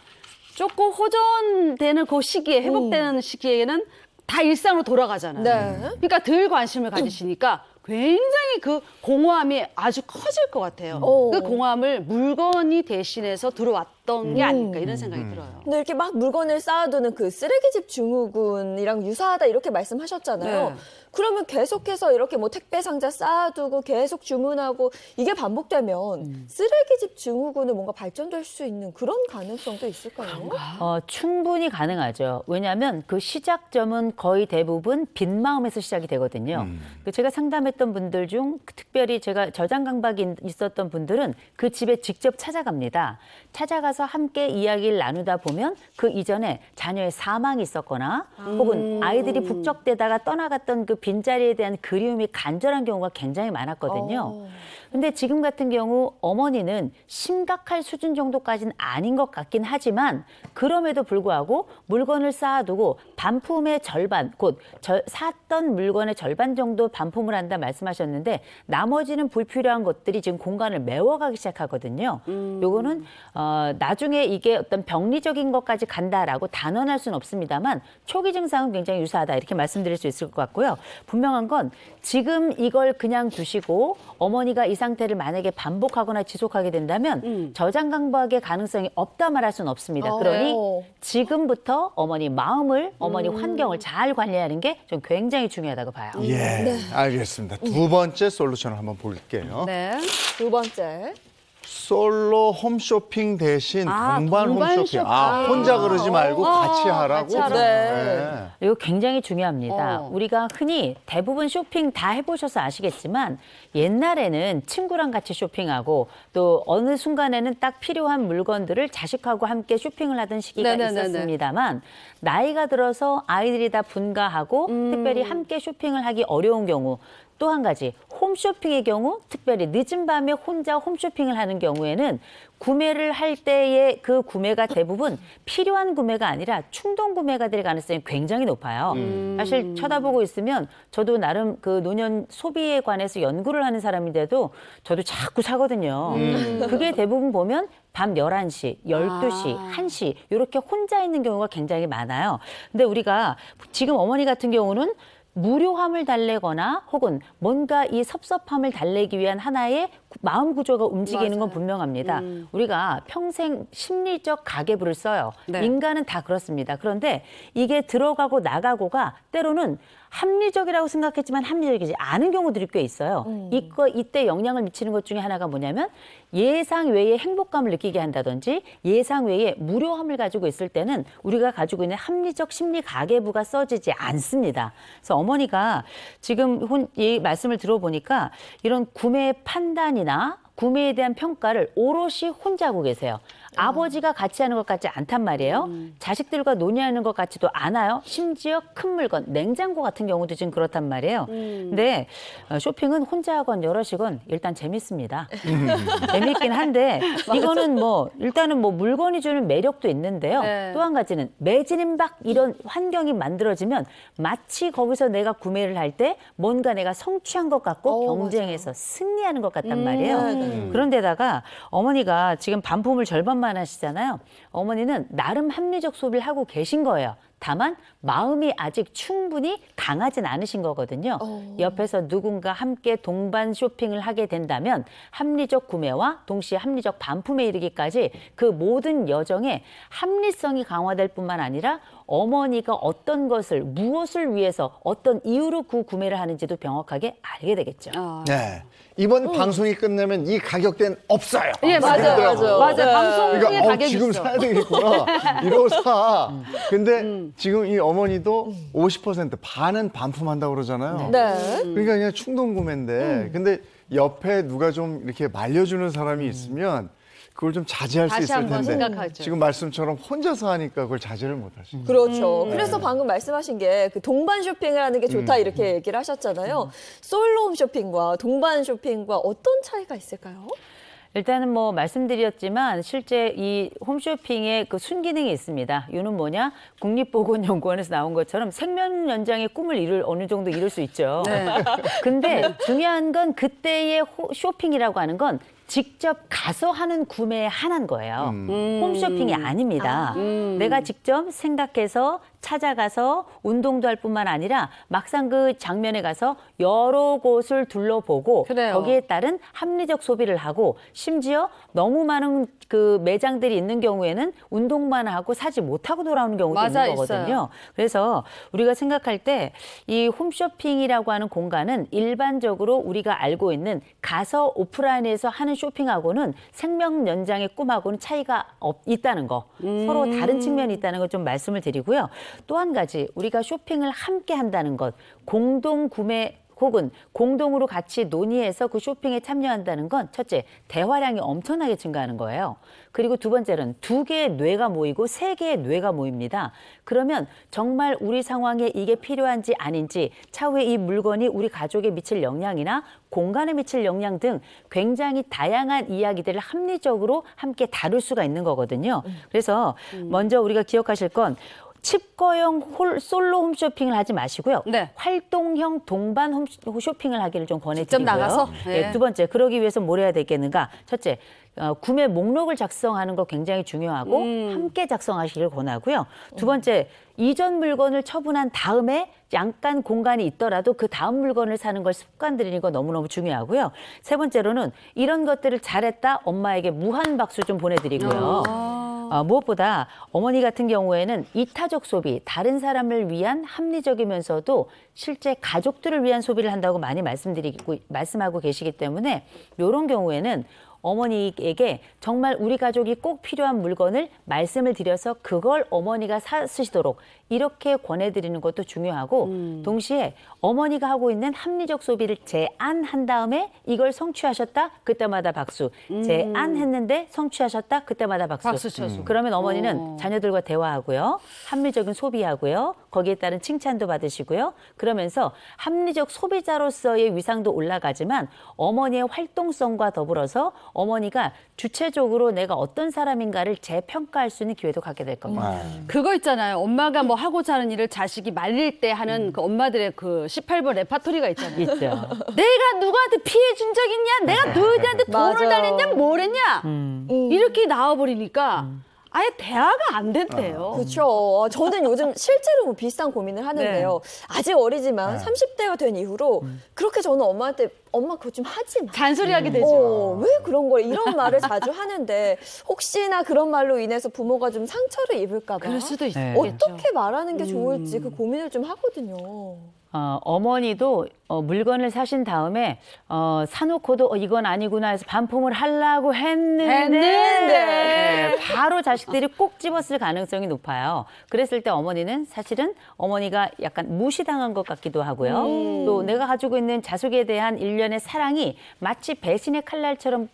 조금 호전되는 그 시기에 회복되는 시기에는 다 일상으로 돌아가잖아요. 네. 그러니까 덜 관심을 가지시니까 굉장히 그 공허함이 아주 커질 것 같아요. 그 공허함을 물건이 대신해서 들어왔던 게 아닐까 이런 생각이 들어요. 근데 이렇게 막 물건을 쌓아두는 그 쓰레기집 증후군이랑 유사하다 이렇게 말씀하셨잖아요. 네. 그러면 계속해서 이렇게 뭐 택배 상자 쌓아두고 계속 주문하고 이게 반복되면 쓰레기집 증후군은 뭔가 발전될 수 있는 그런 가능성도 있을까요? 충분히 가능하죠. 왜냐하면 그 시작점은 거의 대부분 빈 마음에서 시작이 되거든요. 제가 상담했던 분들 중 특별히 제가 저장 강박이 있었던 분들은 그 집에 직접 찾아갑니다. 찾아가서 함께 이야기를 나누다 보면 그 이전에 자녀의 사망이 있었거나 혹은 아이들이 북적대다가 떠나갔던 그 빈자리에 대한 그리움이 간절한 경우가 굉장히 많았거든요. 근데 지금 같은 경우 어머니는 심각할 수준 정도까지는 아닌 것 같긴 하지만 그럼에도 불구하고 물건을 쌓아두고 반품의 절반, 곧 샀던 물건의 절반 정도 반품을 한다 말씀하셨는데 나머지는 불필요한 것들이 지금 공간을 메워가기 시작하거든요. 요거는 나중에 이게 어떤 병리적인 것까지 간다라고 단언할 수는 없습니다만 초기 증상은 굉장히 유사하다 이렇게 말씀드릴 수 있을 것 같고요. 분명한 건 지금 이걸 그냥 두시고 어머니가 이 상태를 만약에 반복하거나 지속하게 된다면 저장 강박의 가능성이 없다 말할 수는 없습니다. 그러니 지금부터 어머니 마음을, 어머니 환경을 잘 관리하는 게 좀 굉장히 중요하다고 봐요. 예, 알겠습니다. 두 번째 솔루션을 한번 볼게요. 네. 두 번째. 솔로 홈쇼핑 대신 동반 동반 홈쇼핑. 쇼핑. 혼자 그러지 말고 같이 하라고. 같이 하라고. 네. 이거 굉장히 중요합니다. 우리가 흔히 대부분 쇼핑 다 해보셔서 아시겠지만 옛날에는 친구랑 같이 쇼핑하고 또 어느 순간에는 딱 필요한 물건들을 자식하고 함께 쇼핑을 하던 시기가 네네네네. 있었습니다만 나이가 들어서 아이들이 다 분가하고 특별히 함께 쇼핑을 하기 어려운 경우 또 한 가지 홈쇼핑의 경우 특별히 늦은 밤에 혼자 홈쇼핑을 하는 경우에는 구매를 할 때의 그 구매가 대부분 필요한 구매가 아니라 충동 구매가 될 가능성이 굉장히 높아요. 사실 쳐다보고 있으면 저도 나름 그 노년 소비에 관해서 연구를 하는 사람인데도 저도 자꾸 사거든요. 그게 대부분 보면 밤 11시, 12시, 1시 이렇게 혼자 있는 경우가 굉장히 많아요. 근데 우리가 지금 어머니 같은 경우는 무료함을 달래거나 혹은 뭔가 이 섭섭함을 달래기 위한 하나의 마음 구조가 움직이는 건 분명합니다. 우리가 평생 심리적 가계부를 써요. 네. 인간은 다 그렇습니다. 그런데 이게 들어가고 나가고가 때로는 합리적이라고 생각했지만 합리적이지 않은 경우들이 꽤 있어요. 이때 영향을 미치는 것 중에 하나가 뭐냐면 예상 외의 행복감을 느끼게 한다든지 예상 외의 무료함을 가지고 있을 때는 우리가 가지고 있는 합리적 심리 가계부가 써지지 않습니다. 그래서 어머니가 지금 이 말씀을 들어보니까 이런 구매 판단이나 구매에 대한 평가를 오롯이 혼자 하고 계세요. 아버지가 같이 하는 것 같지 않단 말이에요. 자식들과 논의하는 것 같지도 않아요. 심지어 큰 물건, 냉장고 같은 경우도 지금 그렇단 말이에요. 근데 쇼핑은 혼자 하건 여럿이건 일단 재밌습니다. 재밌긴 한데 이거는 뭐 일단은 뭐 물건이 주는 매력도 있는데요. 네. 또 한 가지는 매진임박 이런 환경이 만들어지면 마치 거기서 내가 구매를 할 때 뭔가 내가 성취한 것 같고 경쟁에서 승리하는 것 같단 말이에요. 그런데다가 어머니가 지금 반품을 절반만 하시잖아요. 어머니는 나름 합리적 소비를 하고 계신 거예요. 다만 마음이 아직 충분히 강하진 않으신 거거든요. 옆에서 누군가 함께 동반 쇼핑을 하게 된다면 합리적 구매와 동시에 합리적 반품에 이르기까지 그 모든 여정에 합리성이 강화될 뿐만 아니라 어머니가 어떤 것을 무엇을 위해서 어떤 이유로 그 구매를 하는지도 명확하게 알게 되겠죠. 네. 이번 방송이 끝나면 이 가격대는 없어요. 예, 맞아요. 방송 후에 그러니까 가격이 지금 있어. 사야 되겠구나. 이러고 사. 근데 지금 이 어머니도 50% 반은 반품한다고 그러잖아요. 네. 그러니까 그냥 충동 구매인데 근데 옆에 누가 좀 이렇게 말려주는 사람이 있으면 그걸 좀 자제할 수 다시 있을 한번 텐데 생각하죠. 지금 말씀처럼 혼자서 하니까 그걸 자제를 못 하시죠. 그렇죠. 그래서 방금 말씀하신 게 그 동반 쇼핑을 하는 게 좋다 이렇게 얘기를 하셨잖아요. 솔로 쇼핑과 동반 쇼핑과 어떤 차이가 있을까요? 일단은 뭐 말씀드렸지만 실제 이 홈쇼핑에 그 순기능이 있습니다. 이는 뭐냐? 국립보건연구원에서 나온 것처럼 생명 연장의 꿈을 어느 정도 이룰 수 있죠. 근데 중요한 건 그때의 쇼핑이라고 하는 건 직접 가서 하는 구매에 한한 거예요. 홈쇼핑이 아닙니다. 내가 직접 생각해서 찾아가서 운동도 할 뿐만 아니라 막상 그 장면에 가서 여러 곳을 둘러보고 그래요. 거기에 따른 합리적 소비를 하고 심지어 너무 많은 그 매장들이 있는 경우에는 운동만 하고 사지 못하고 돌아오는 경우도 맞아, 있는 거거든요. 있어요. 그래서 우리가 생각할 때 이 홈쇼핑이라고 하는 공간은 일반적으로 우리가 알고 있는 가서 오프라인에서 하는 쇼핑하고는 생명 연장의 꿈하고는 차이가 있다는 거. 서로 다른 측면이 있다는 걸 좀 말씀을 드리고요. 또 한 가지 우리가 쇼핑을 함께 한다는 것, 공동 구매 혹은 공동으로 같이 논의해서 그 쇼핑에 참여한다는 건 첫째, 대화량이 엄청나게 증가하는 거예요. 그리고 두 번째는 2개의 뇌가 모이고 3개의 뇌가 모입니다. 그러면 정말 우리 상황에 이게 필요한지 아닌지, 차후에 이 물건이 우리 가족에 미칠 영향이나 공간에 미칠 영향 등 굉장히 다양한 이야기들을 합리적으로 함께 다룰 수가 있는 거거든요. 그래서 먼저 우리가 기억하실 건 칩거형 솔로 홈쇼핑을 하지 마시고요. 네. 활동형 동반 홈쇼핑을 하기를 좀 권해드리고요. 직접 나가서? 네. 두 번째, 그러기 위해서 뭘 해야 되겠는가? 첫째, 구매 목록을 작성하는 거 굉장히 중요하고 함께 작성하시길 권하고요. 두 번째, 이전 물건을 처분한 다음에 잠깐 공간이 있더라도 그 다음 물건을 사는 걸 습관 들이는 거 너무너무 중요하고요. 세 번째로는 이런 것들을 잘했다 엄마에게 무한 박수 좀 보내드리고요. 무엇보다 어머니 같은 경우에는 이타적 소비, 다른 사람을 위한 합리적이면서도 실제 가족들을 위한 소비를 한다고 많이 말씀하고 계시기 때문에 이런 경우에는 어머니에게 정말 우리 가족이 꼭 필요한 물건을 말씀을 드려서 그걸 어머니가 쓰시도록 이렇게 권해드리는 것도 중요하고 동시에 어머니가 하고 있는 합리적 소비를 제안한 다음에 이걸 성취하셨다? 그때마다 박수. 제안했는데 성취하셨다? 그때마다 박수. 박수 쳐서. 그러면 어머니는 자녀들과 대화하고요. 합리적인 소비하고요. 거기에 따른 칭찬도 받으시고요. 그러면서 합리적 소비자로서의 위상도 올라가지만 어머니의 활동성과 더불어서 어머니가 주체적으로 내가 어떤 사람인가를 재평가할 수 있는 기회도 갖게 될 겁니다. 그거 있잖아요. 엄마가 뭐 하고자 하는 일을 자식이 말릴 때 하는 그 엄마들의 그 18번 레파토리가 있잖아요. 있죠. 내가 누구한테 피해 준 적 있냐? 내가 누구한테 돈을 맞아요. 달랬냐? 뭘 했냐? 이렇게 나와버리니까 아예 대화가 안 됐대요. 그렇죠. 저는 요즘 실제로 뭐 비슷한 고민을 하는데요. 아직 어리지만 30대가 된 이후로 그렇게 저는 엄마한테 엄마 그거 좀 하지 마. 잔소리하게 되죠. 왜 그런 걸 이런 말을 자주 하는데 혹시나 그런 말로 인해서 부모가 좀 상처를 입을까 봐 그럴 수도 있죠. 네. 어떻게 말하는 게 좋을지 그 고민을 좀 하거든요. 어머니도 물건을 사신 다음에 사놓고도 이건 아니구나 해서 반품을 하려고 했는데 네, 바로 자식들이 꼭 집었을 가능성이 높아요. 그랬을 때 어머니는 사실은 어머니가 약간 무시당한 것 같기도 하고요. 또 내가 가지고 있는 자식에 대한 일련의 사랑이 마치 배신의 칼날처럼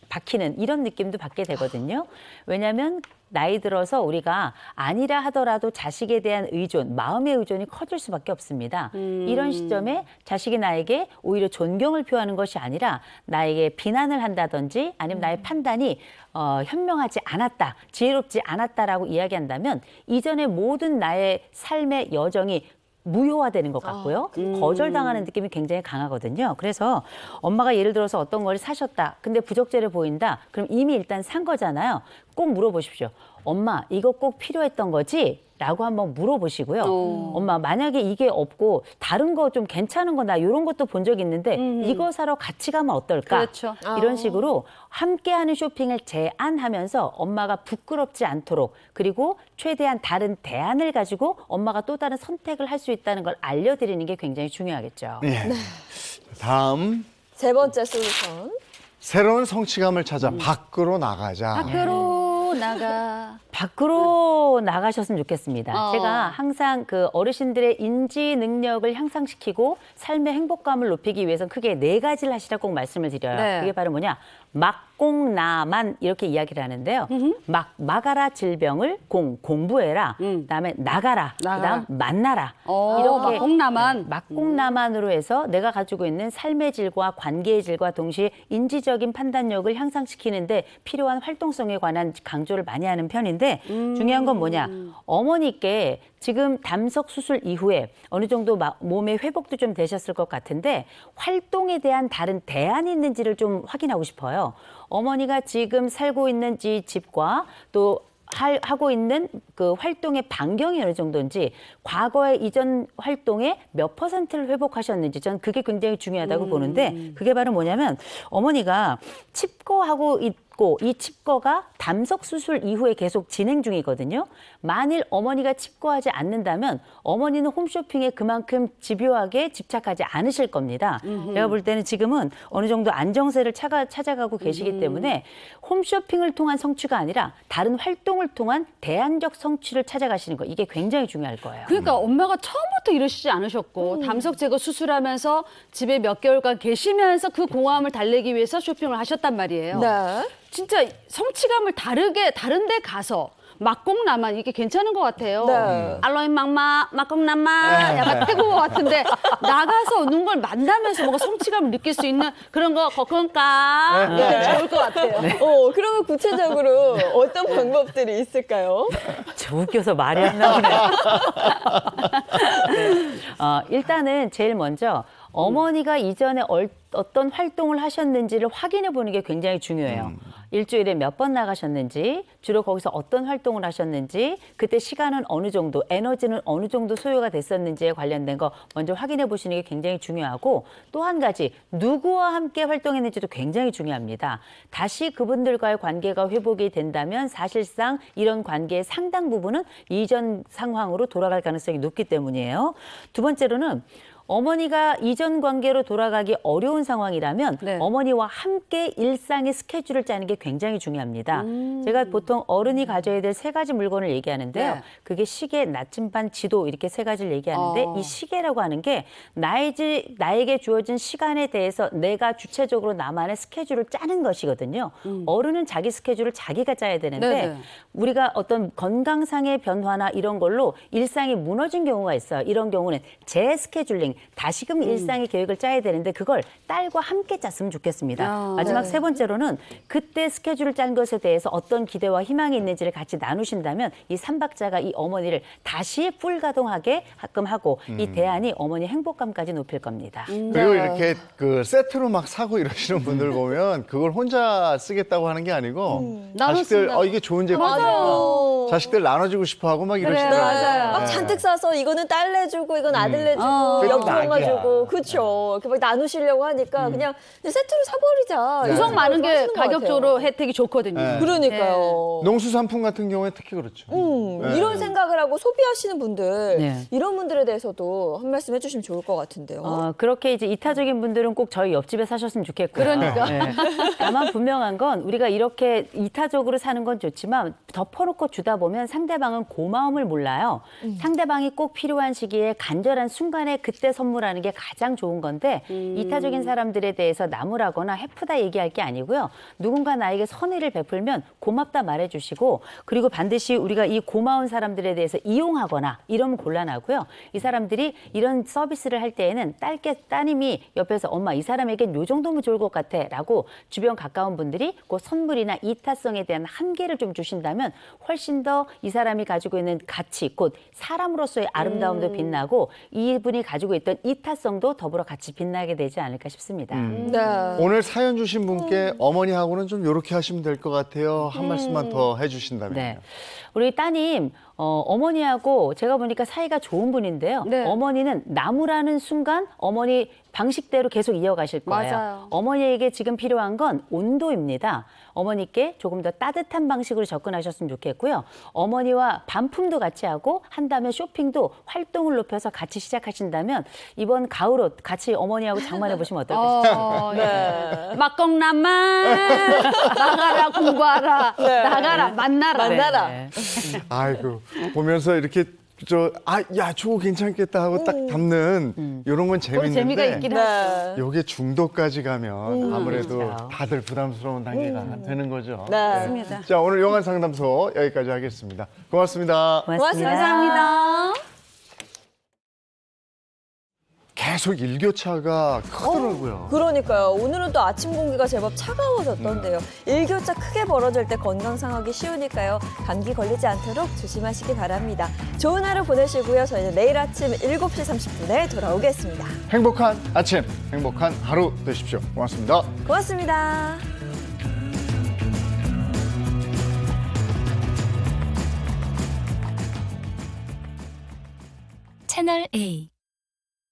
박히는 이런 느낌도 받게 되거든요. 왜냐하면 나이 들어서 우리가 아니라 하더라도 자식에 대한 의존, 마음의 의존이 커질 수밖에 없습니다. 이런 시점에 자식이 나에게 오히려 존경을 표하는 것이 아니라 나에게 비난을 한다든지 아니면 나의 판단이 현명하지 않았다, 지혜롭지 않았다라고 이야기한다면 이전의 모든 나의 삶의 여정이 무효화되는 것 같고요. 거절당하는 느낌이 굉장히 강하거든요. 그래서 엄마가 예를 들어서 어떤 걸 사셨다. 근데 부적절해 보인다. 그럼 이미 일단 산 거잖아요. 꼭 물어보십시오. 엄마, 이거 꼭 필요했던 거지? 라고 한번 물어보시고요. 엄마, 만약에 이게 없고 다른 거 좀 괜찮은 거나 이런 것도 본 적 있는데 이거 사러 같이 가면 어떨까? 그렇죠. 이런 식으로 함께하는 쇼핑을 제안하면서 엄마가 부끄럽지 않도록 그리고 최대한 다른 대안을 가지고 엄마가 또 다른 선택을 할 수 있다는 걸 알려드리는 게 굉장히 중요하겠죠. 예. 다음 세 번째 솔루션. 새로운 성취감을 찾아 밖으로 나가자. 학교로 밖으로 나가셨으면 좋겠습니다. 어. 제가 항상 그 어르신들의 인지 능력을 향상시키고 삶의 행복감을 높이기 위해서는 크게 4가지를 하시라고 꼭 말씀을 드려요. 네. 그게 바로 뭐냐? 막공나만 이렇게 이야기를 하는데요. 막아라 질병을 공부해라. 그다음에 나가라. 그다음 만나라. 이렇게 막공나만. 막공나만으로 해서 내가 가지고 있는 삶의 질과 관계의 질과 동시에 인지적인 판단력을 향상시키는데 필요한 활동성에 관한 강조를 많이 하는 편인데 중요한 건 뭐냐? 어머니께 지금 담석 수술 이후에 어느 정도 몸의 회복도 좀 되셨을 것 같은데 활동에 대한 다른 대안이 있는지를 좀 확인하고 싶어요. 어머니가 지금 살고 있는 이 집과 또 하고 있는 그 활동의 반경이 어느 정도인지 과거의 이전 활동의 몇 %를 회복하셨는지 전 그게 굉장히 중요하다고 보는데 그게 바로 뭐냐면 어머니가 칩거하고 있고 이 칩거가 담석 수술 이후에 계속 진행 중이거든요. 만일 어머니가 칩거하지 않는다면 어머니는 홈쇼핑에 그만큼 집요하게 집착하지 않으실 겁니다. 제가 볼 때는 지금은 어느 정도 안정세를 찾아가고 계시기 때문에 홈쇼핑을 통한 성취가 아니라 다른 활동을 통한 대안적 성취를 찾아가시는 거 이게 굉장히 중요할 거예요. 그러니까 엄마가 처음부터 이러시지 않으셨고 담석 제거 수술하면서 집에 몇 개월간 계시면서 그 공허함을 달래기 위해서 쇼핑을 하셨단 말이에요. 네. 진짜 성취감을 다른 데 가서 막공나만 이게 괜찮은 것 같아요. 네. 알로이 막공나만 약간 태국어 같은데 나가서 누군가를 만나면서 뭔가 성취감을 느낄 수 있는 그런 거 거건가 좋을 것 같아요. 그러면 구체적으로 어떤 방법들이 있을까요? 저 웃겨서 말이 안 나오네요. 일단은 제일 먼저 어머니가 이전에 어떤 활동을 하셨는지를 확인해 보는 게 굉장히 중요해요. 일주일에 몇 번 나가셨는지, 주로 거기서 어떤 활동을 하셨는지, 그때 시간은 어느 정도, 에너지는 어느 정도 소요가 됐었는지에 관련된 거 먼저 확인해 보시는 게 굉장히 중요하고 또 한 가지, 누구와 함께 활동했는지도 굉장히 중요합니다. 다시 그분들과의 관계가 회복이 된다면 사실상 이런 관계의 상당 부분은 이전 상황으로 돌아갈 가능성이 높기 때문이에요. 두 번째로는 어머니가 이전 관계로 돌아가기 어려운 상황이라면 네. 어머니와 함께 일상의 스케줄을 짜는 게 굉장히 중요합니다. 제가 보통 어른이 가져야 될 3가지 물건을 얘기하는데요. 네. 그게 시계, 나침반, 지도 이렇게 3가지를 얘기하는데 이 시계라고 하는 게 나에게 주어진 시간에 대해서 내가 주체적으로 나만의 스케줄을 짜는 것이거든요. 어른은 자기 스케줄을 자기가 짜야 되는데 네네. 우리가 어떤 건강상의 변화나 이런 걸로 일상이 무너진 경우가 있어요. 이런 경우는 재스케줄링, 다시금 일상의 계획을 짜야 되는데 그걸 딸과 함께 짰으면 좋겠습니다. 마지막 네. 3번째로는 그때 스케줄을 짠 것에 대해서 어떤 기대와 희망이 있는지를 같이 나누신다면 이 3박자가 이 어머니를 다시 풀가동하게 하고 이 대안이 어머니 행복감까지 높일 겁니다. 그리고 이렇게 그 세트로 막 사고 이러시는 분들 보면 그걸 혼자 쓰겠다고 하는 게 아니고 자식들 나눠 이게 좋은 제품이니까 맞아요. 자식들 나눠주고 싶어 하고 막 그래, 이러시더라고요. 맞아요. 막 잔뜩 싸서 이거는 딸내 주고 이건 아들내 주고 옆 엄마 주고 그렇죠. 막 나누시려고 하니까 그냥 세트로 사버리자. 구성 많은 게 하시는 것 가격적으로 같아요. 혜택이 좋거든요. 네. 그러니까요. 농수산품 같은 경우에 특히 그렇죠. 네. 이런 생각을 하고 소비하시는 분들 네. 이런 분들에 대해서도 한 말씀 해주시면 좋을 것 같은데요. 그렇게 이제 이타적인 분들은 꼭 저희 옆집에 사셨으면 좋겠고요. 그러니까. 네. 다만 분명한 건 우리가 이렇게 이타적으로 사는 건 좋지만 덮어놓고 주다 보면 상대방은 고마움을 몰라요. 상대방이 꼭 필요한 시기에 간절한 순간에 그때 선물하는 게 가장 좋은 건데 이타적인 사람들에 대해서 나무라거나 해프다 얘기할 게 아니고요. 누군가 나에게 선의를 베풀면 고맙다 말해주시고 그리고 반드시 우리가 이 고마운 사람들에 대해서 이용하거나 이러면 곤란하고요. 이 사람들이 이런 서비스를 할 때에는 따님이 옆에서 엄마 이 사람에겐 요 정도면 좋을 것 같아 라고 주변 가까운 분들이 그 선물이나 이타성에 대한 한계를 좀 주신다면 훨씬 더 이 사람이 가지고 있는 가치 곧 사람으로서의 아름다움도 빛나고 이분이 가지고 있던 이타성도 더불어 같이 빛나게 되지 않을까 싶습니다. 네. 오늘 사연 주신 분께 어머니하고는 좀 이렇게 하시면 될 것 같아요. 한 말씀만 더 해주신다면. 네. 우리 따님 어머니하고 제가 보니까 사이가 좋은 분인데요. 네. 어머니는 나무라는 순간 어머니 방식대로 계속 이어가실 거예요. 맞아요. 어머니에게 지금 필요한 건 온도입니다. 어머니께 조금 더 따뜻한 방식으로 접근하셨으면 좋겠고요. 어머니와 반품도 같이 하고 한다면 쇼핑도 활동을 높여서 같이 시작하신다면 이번 가을옷 같이 어머니하고 장만해 보시면 어떨까 싶습니다. 네. 막공남만 나가라 공부하라 나가라 만나라. 만나라. 네. 아이고 보면서 이렇게 야 저거 괜찮겠다 하고 딱 담는 이런 건 그런 재미가 재밌는데 있긴 하죠. 네. 요게 중독까지 가면 아무래도 그렇죠. 다들 부담스러운 단계가 되는 거죠. 네. 맞습니다. 자 오늘 용한 상담소 여기까지 하겠습니다. 고맙습니다. 고맙습니다. 감사합니다. 계속 일교차가 크더라고요. 그러니까요. 오늘은 또 아침 공기가 제법 차가워졌던데요. 일교차 크게 벌어질 때 건강 상하기 쉬우니까요. 감기 걸리지 않도록 조심하시기 바랍니다. 좋은 하루 보내시고요. 저희는 내일 아침 7시 30분에 돌아오겠습니다. 행복한 아침, 행복한 하루 되십시오. 고맙습니다. 고맙습니다. 채널 A